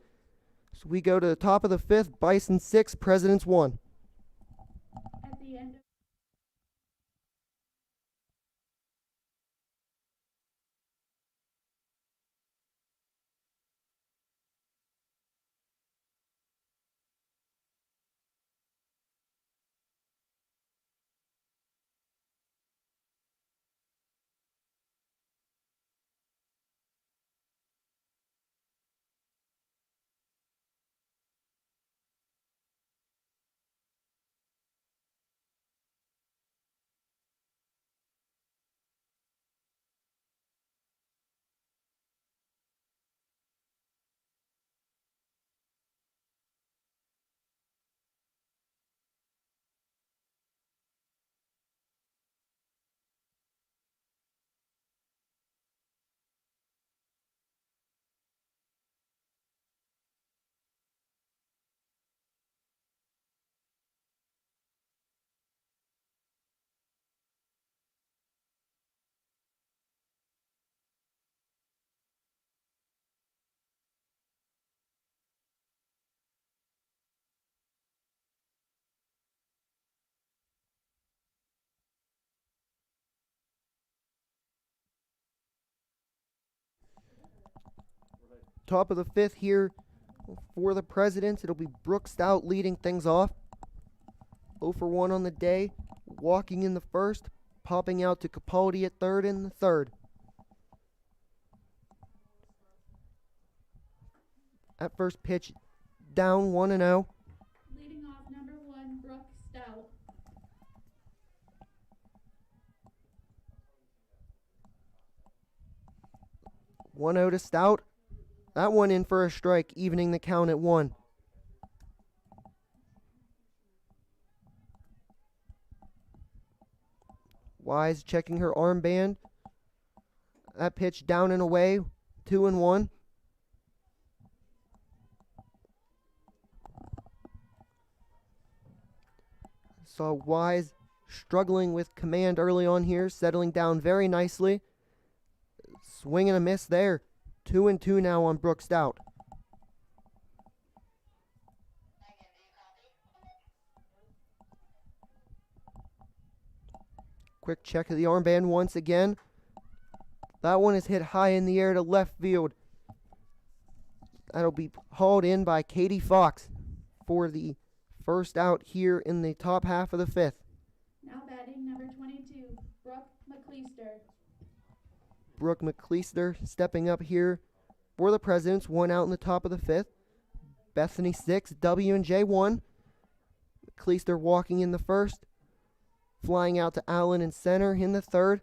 So we go to the top of the 5th, Bison 6, Presidents 1. At the end of Top of the 5th here for the Presidents. It'll be Brooke Stout leading things off. 0 for 1 on the day. Walking in the 1st. Popping out to Capaldi at 3rd in the 3rd. At first pitch, down 1-0. leading off number 1, Brooke Stout. 1-0 to Stout. That one in for a strike, evening the count at 1. Wise checking her armband. That pitch down and away, 2-1. Saw Wise struggling with command early on here, settling down very nicely. Swing and a miss there. 2-2 now on Brooke Stout. Quick check of the armband once again. That one is hit high in the air to left field. That'll be hauled in by Katie Fox for the first out here in the top half of the 5th. Now batting number 22, Brooke McLeister. Brooke McLeister stepping up here for the Presidents. 1 out in the top of the 5th. Bethany 6, W&J 1. McLeister walking in the 1st. Flying out to Allen in center in the 3rd.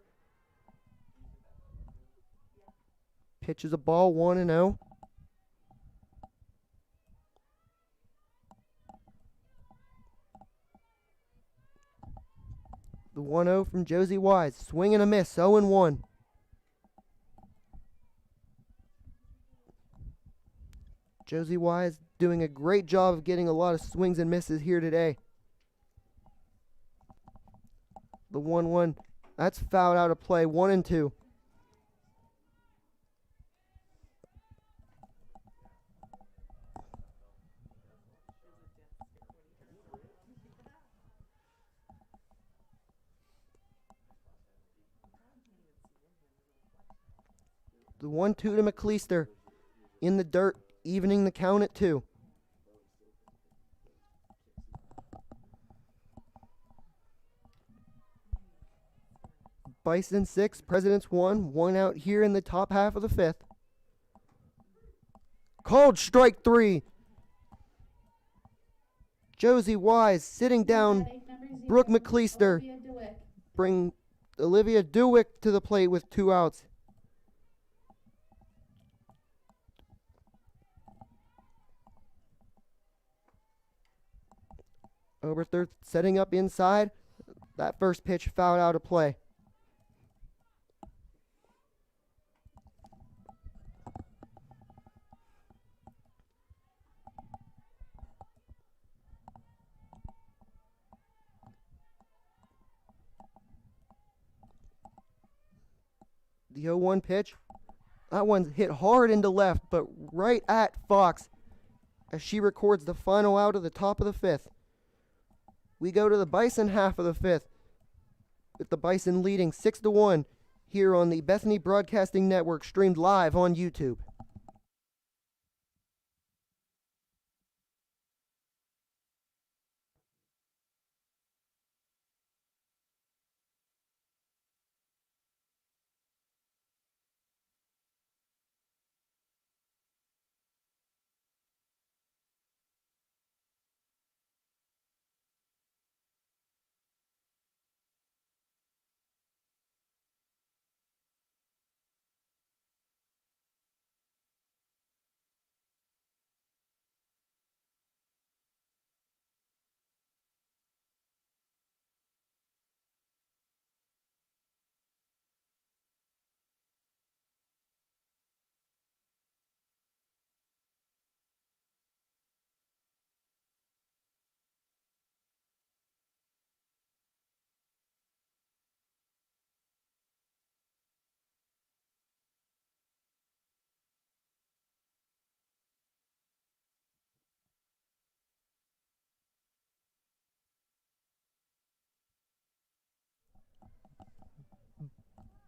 Pitches a ball 1-0. The 1-0 from Josie Wise. Swing and a miss, 0-1. Josie Wise doing a great job of getting a lot of swings and misses here today. The 1-1, that's fouled out of play, 1-2. The 1-2 to McLeister in the dirt, evening the count at 2. Bison 6, Presidents 1, 1 out here in the top half of the 5th. Called strike 3. Josie Wise sitting down Brooke McCleister. Bring Olivia Dewick to the plate with 2 outs. Oberthur setting up inside. That first pitch fouled out of play. The 0-1 pitch. That one's hit hard into left, but right at Fox as she records the final out of the top of the 5th. We go to the Bison half of the 5th, with the Bison leading 6-1 here on the Bethany Broadcasting Network, streamed live on YouTube.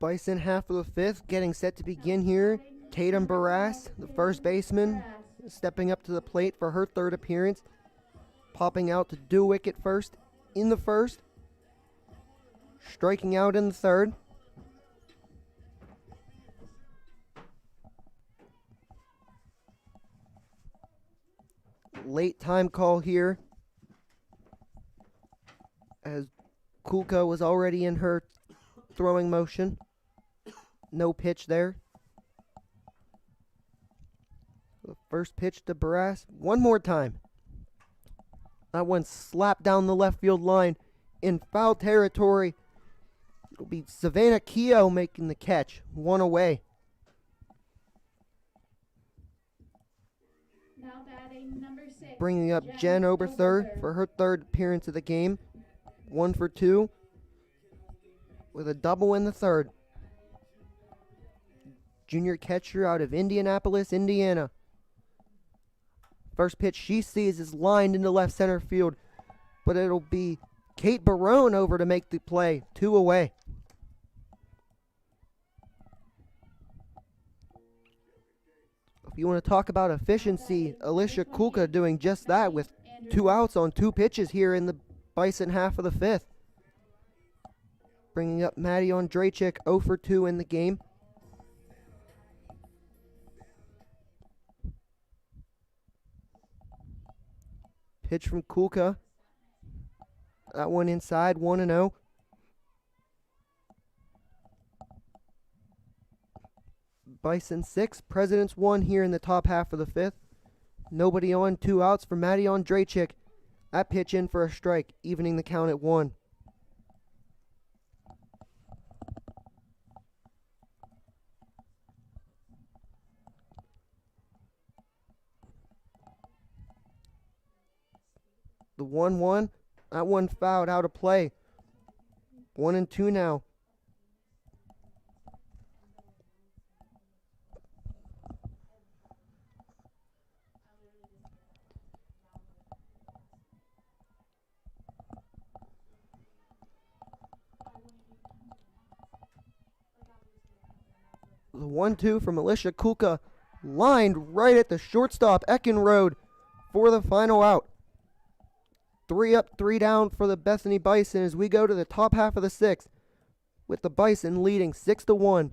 Bison half of the 5th getting set to begin here. Tatum Barras, the first baseman, stepping up to the plate for her 3rd appearance. Popping out to Dewick at first in the 1st. Striking out in the 3rd. Late time call here, as Kulka was already in her throwing motion. No pitch there. The first pitch to Barras. One more time. That one slapped down the left field line in foul territory. It'll be Savannah Keogh making the catch. 1 away. Now batting number 6. Bringing up Jen Oberthur for her 3rd appearance of the game. 1 for 2. With a double in the 3rd. Junior catcher out of Indianapolis, Indiana. First pitch she sees is lined into left center field, but it'll be Kate Barone over to make the play. 2 away. If you want to talk about efficiency, Alicia Kulka doing just that with 2 outs on 2 pitches here in the Bison half of the 5th. Bringing up Maddie Ondrachik, 0 for 2 in the game. Pitch from Kulka. That one inside, 1-0. Bison 6, Presidents 1 here in the top half of the 5th. Nobody on, 2 outs for Maddie Ondrachik. That pitch in for a strike, evening the count at 1. The 1-1, that one fouled out of play. 1-2 now. The 1-2 from Alicia Kulka, lined right at the shortstop Eckenrode for the final out. 3 up, 3 down for the Bethany Bison as we go to the top half of the 6th. with the Bison leading 6-1.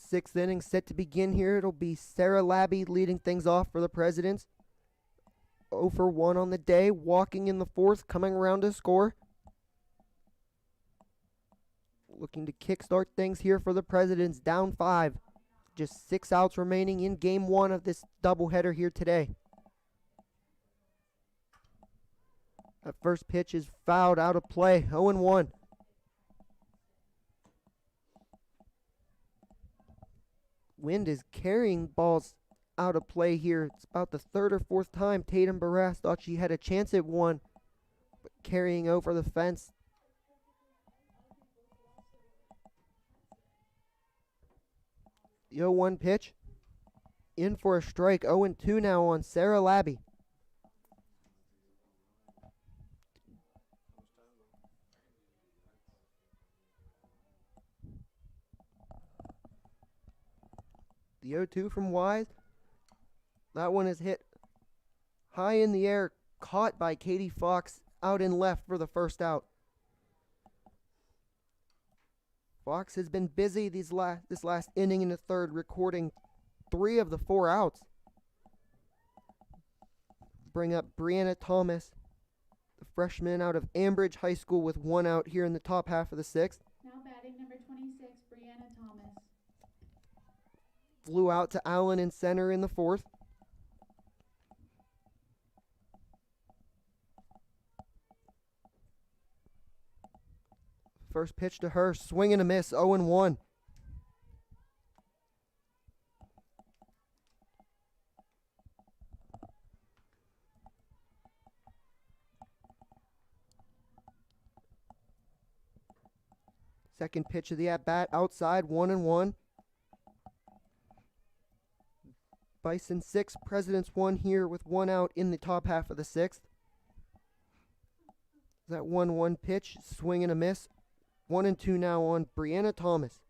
Sixth inning set to begin here. It'll be Sarah Labby leading things off for the Presidents. 0 for 1 on the day, walking in the fourth, coming around to score. Looking to kickstart things here for the Presidents, down 5. Just 6 outs remaining in game 1 of this doubleheader here today. That first pitch is fouled out of play, 0-1. Wind is carrying balls out of play here. It's about the third or fourth time Tatum Barras thought she had a chance at one, but carrying over the fence. The 0-1 pitch. In for a strike. 0-2 now on Sarah Labby. The 0-2 from Wise. That one is hit high in the air, caught by Katie Fox out in left for the first out. Fox has been busy this last inning in the third, recording 3 of the 4 outs. Bring up Brianna Thomas, the freshman out of Ambridge High School, with 1 out here in the top half of the 6th. Now batting number 26, Brianna Thomas. Flew out to Allen in center in the 4th. First pitch to her, swing and a miss, 0-1. Second pitch of the at-bat, outside, 1-1. Bison 6, Presidents 1 here with 1 out in the top half of the 6th. That 1-1 pitch, swing and a miss. 1-2 now on Brianna Thomas.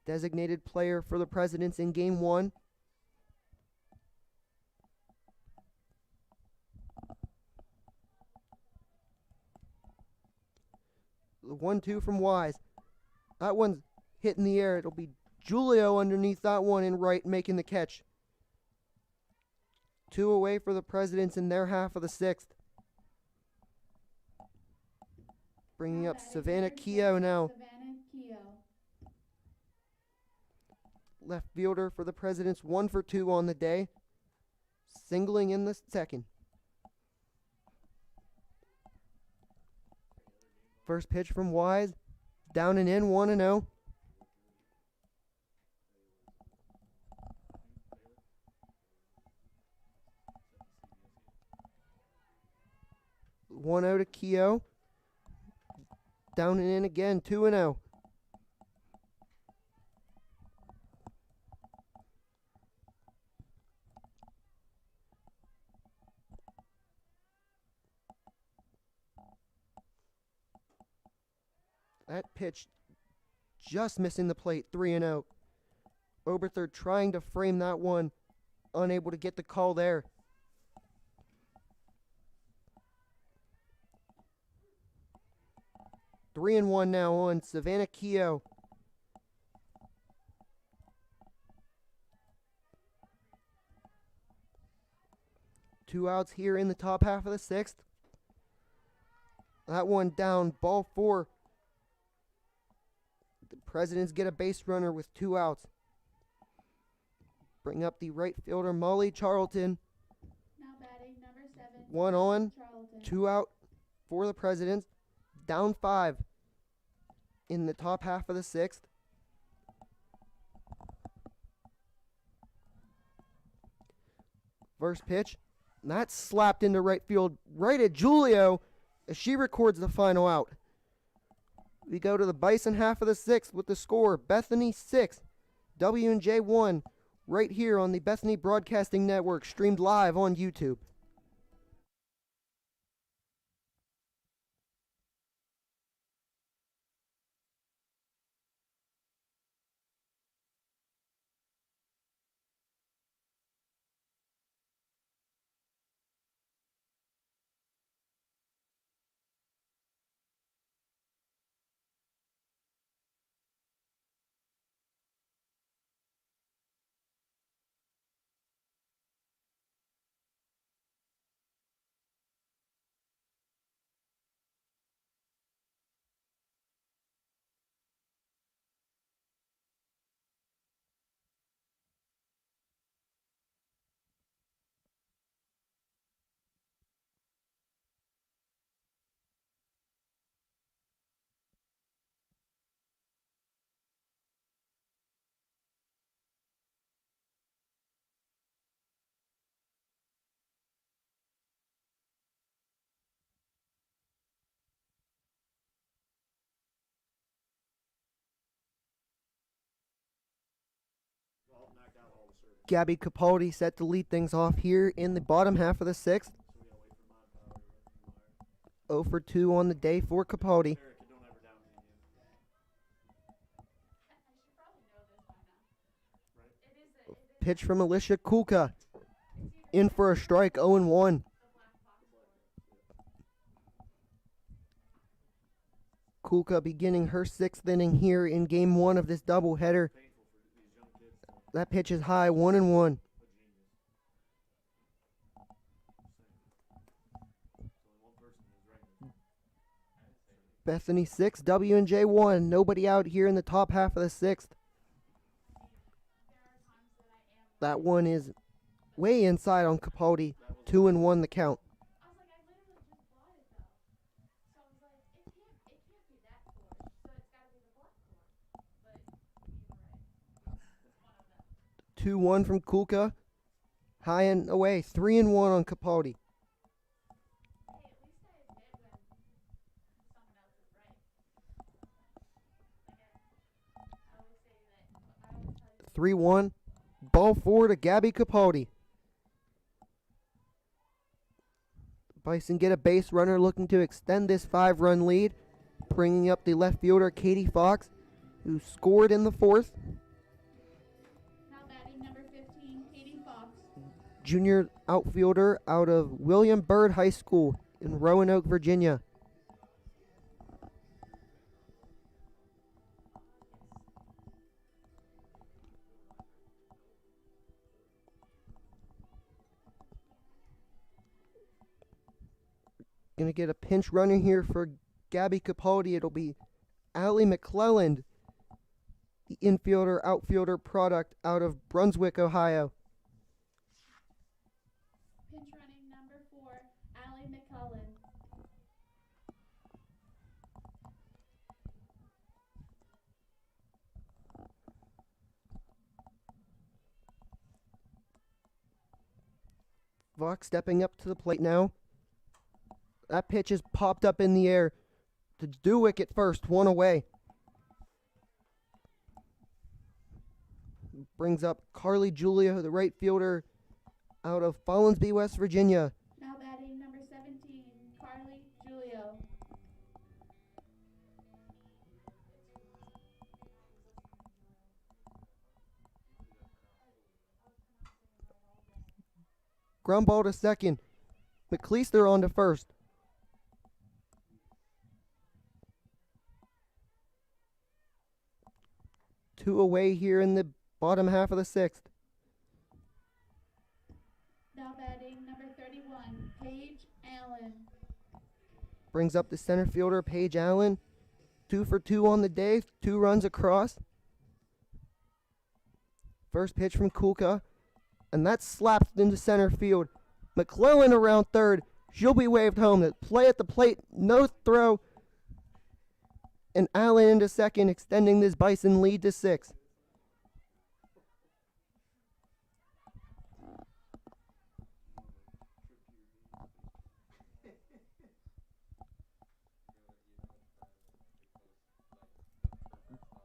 Designated player for the Presidents in game 1. The 1-2 from Wise. That one's hit in the air. It'll be Julio underneath that one in right, making the catch. 2 away for the Presidents in their half of the 6th. Bringing up Savannah Keogh now. Savannah Keogh. Left fielder for the Presidents, 1 for 2 on the day. Singling in the second. First pitch from Wise. Down and in, 1-0. One out to Keogh. Down and in again, 2-0. That pitch just missing the plate, 3-0. Oberthur trying to frame that one, unable to get the call there. 3-1 now on Savannah Keogh. Two outs here in the top half of the 6th. That one down. Ball 4. The Presidents get a base runner with 2 outs. Bring up the right fielder, Molly Charlton. Now batting number 7. 1 on, Charlton. 2 out for the Presidents. Down 5 in the top half of the 6th. First pitch. That's slapped into right field, right at Julio, as she records the final out. We go to the Bison half of the 6th with the score Bethany 6, W&J 1, right here on the Bethany Broadcasting Network, streamed live on YouTube. All knocked out all the service. Gabby Capaldi set to lead things off here in the bottom half of the 6th. So we gotta wait for mod power to run from Meyer. 0 for 2 on the day for Capaldi. Eric, don't ever down me again. I should probably know this by now. Right? It is Pitch from Alicia Kulka. it's either In for a strike, 0 and 1. the black box score. Kulka beginning her 6th inning here in game 1 of this doubleheader. Painful for these young kids. That pitch is high, 1 and 1. A genius. There's only one person who's right. Bethany 6, W&J 1. Nobody out here in the top half of the 6th. There are times that I am. That one is way inside on Capaldi. That was 2 and 1 the count. I was like, I literally just bought it though. So I was like, it can't be that core. So it's gotta be the black core. But you're right. It's one of them. 2-1 from Kulka. High and away. 3 and 1 on Capaldi. Hey, at least I admit when someone else is right. Like I always say that. I always tell you. 3-1. Ball 4 to Gabby Capaldi. Bison get a base runner looking to extend this 5-run lead. Bringing up the left fielder Katie Fox, who scored in the 4th. Now batting number 15, Katie Fox. Junior outfielder out of William Byrd High School in Roanoke, Virginia. Gonna get a pinch runner here for Gabby Capaldi. It'll be Allie McClelland, the infielder outfielder product out of Brunswick, Ohio. Pinch running number 4, Allie McCullen. Fox stepping up to the plate now. That pitch is popped up in the air to Dewick at first, 1 away. Brings up Carly Julio, the right fielder out of Follinsby, West Virginia. Now batting number 17, Carly Julio. Ground ball to second. McCleister on to first. Two away here in the bottom half of the 6th. Now batting number 31, Paige Allen. Brings up the center fielder, Paige Allen. 2 for 2 on the day, 2 runs across. First pitch from Kulka, and that slaps into center field. McClellan around third. She'll be waved home. The play at the plate, no throw. And Allen into second, extending this Bison lead to 6.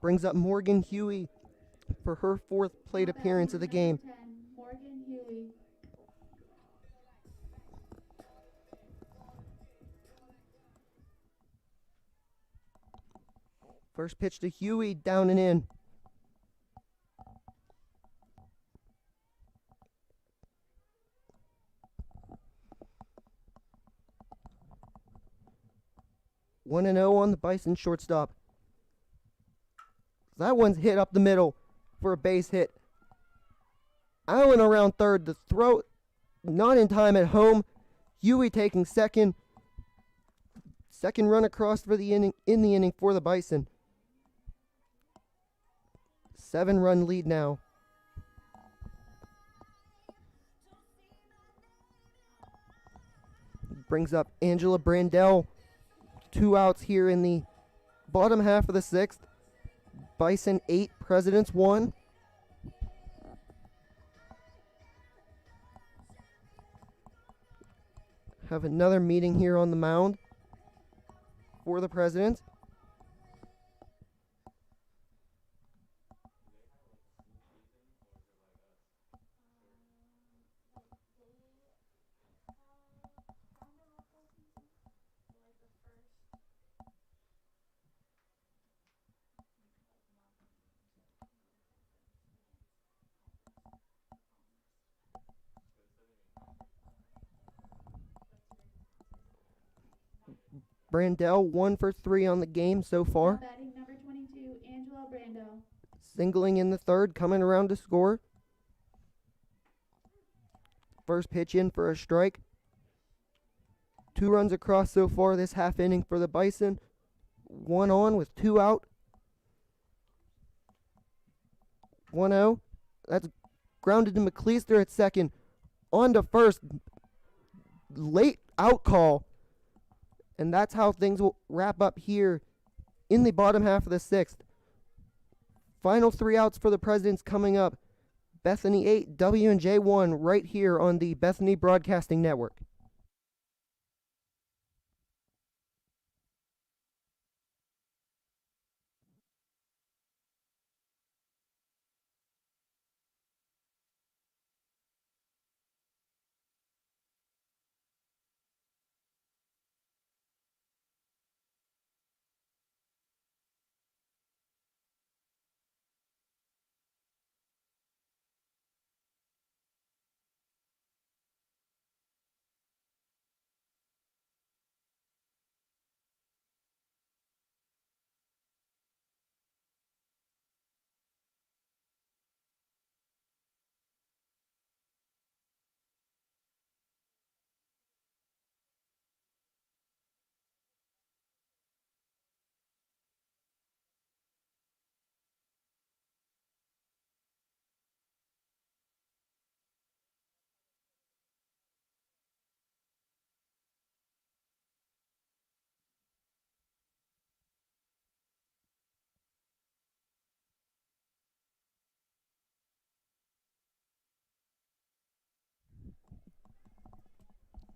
Brings up Morgan Huey for her 4th plate appearance of the game. 10, Morgan Huey. First pitch to Huey, down and in. One and 0 on the Bison shortstop. That one's hit up the middle for a base hit. Allen around third. The throw not in time at home. Huey taking second. Second run across for the inning for the Bison. 7-run lead now. Brings up Angela Brandell. 2 outs here in the bottom half of the 6th. Bison 8, Presidents 1. Have another meeting here on the mound for the Presidents. Brandell 1 for 3 on the game so far. Now batting number 22, Angela Brando. Singling in the 3rd, coming around to score. First pitch in for a strike. 2 runs across so far this half inning for the Bison. 1 on with 2 out. 1-0. That's grounded to McLeister at second. On to first. Late out call. And that's how things will wrap up here in the bottom half of the 6th. Final 3 outs for the Presidents coming up. Bethany 8, W&J 1 right here on the Bethany Broadcasting Network.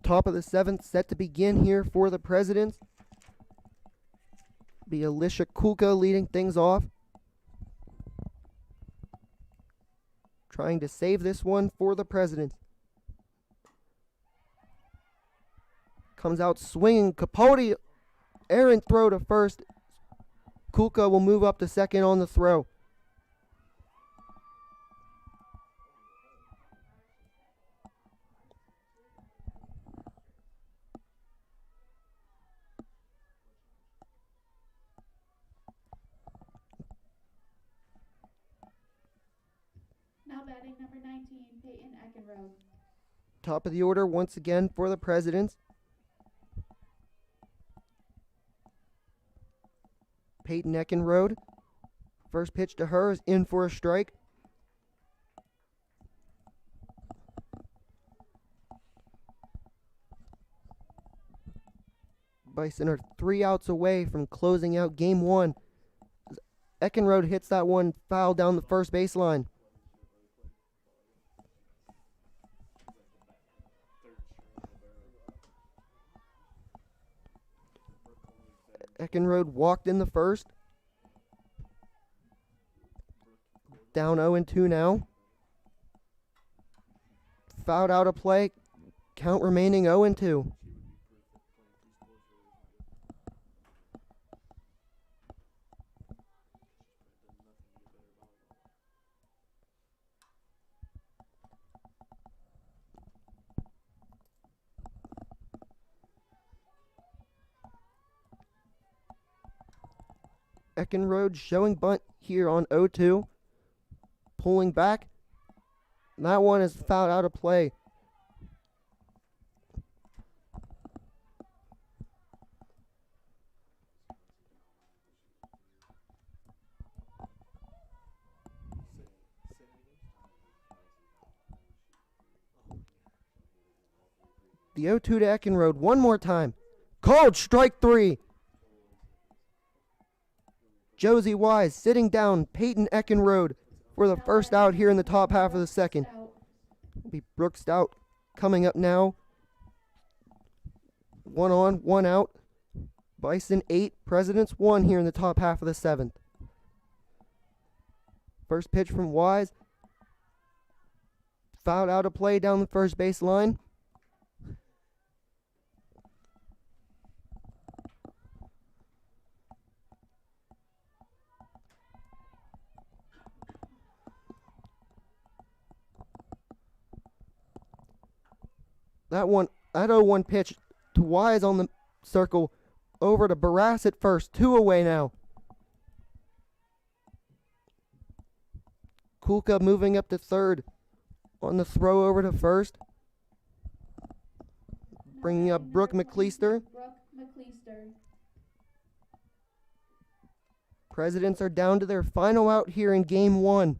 Top of the 7th set to begin here for the Presidents. Be Alicia Kulka leading things off. Trying to save this one for the Presidents. Comes out swinging. Capote, errant throw to first. Kulka will move up to second on the throw. Now batting number 19, Peyton Eckenrode. Top of the order once again for the Presidents. Peyton Eckenrode. First pitch to her is in for a strike. Bison are 3 outs away from closing out game 1. Eckenrode hits that one foul down the first baseline. Eckenrode walked in the first. Down 0-2 now. Fouled out of play. Count remaining 0-2. Eckenrode showing bunt here on 0-2. Pulling back. That one is fouled out of play. The 0-2 to Eckenrode one more time. Called strike 3. Josie Wise sitting down Peyton Eckenrode for the first out here in the top half of the second. Will be Brooke Stout coming up now. 1 on, 1 out. Bison 8, Presidents 1 here in the top half of the 7th. First pitch from Wise. Fouled out of play down the first base line. That 0-1 pitch to Wise on the circle. Over to Barras at first. 2 away now. Kulka moving up to third on the throw over to first. Bringing up Brooke McLeister. Presidents are down to their final out here in game 1.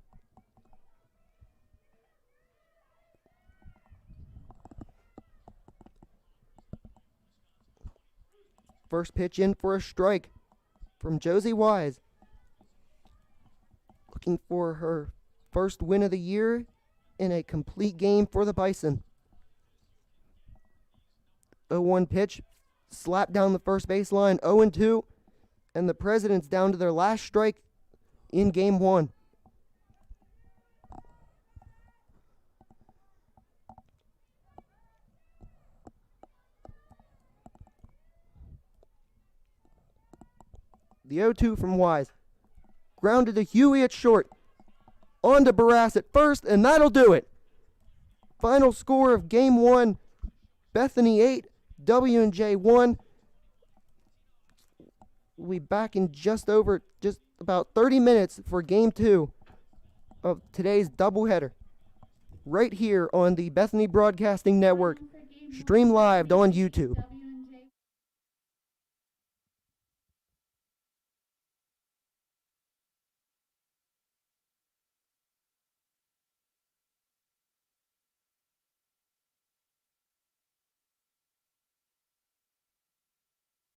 First pitch in for a strike from Josie Wise. Looking for her first win of the year in a complete game for the Bison. 0-1 pitch, slapped down the first baseline, 0-2, and the Presidents down to their last strike in game 1. The 0-2 from Wise. Grounded to Huey at short. On to Barras at first, and that'll do it. Final score of game 1. Bethany 8, W&J 1. We'll be back in just about 30 minutes for game 2 of today's doubleheader. Right here on the Bethany Broadcasting Network. Stream live on YouTube.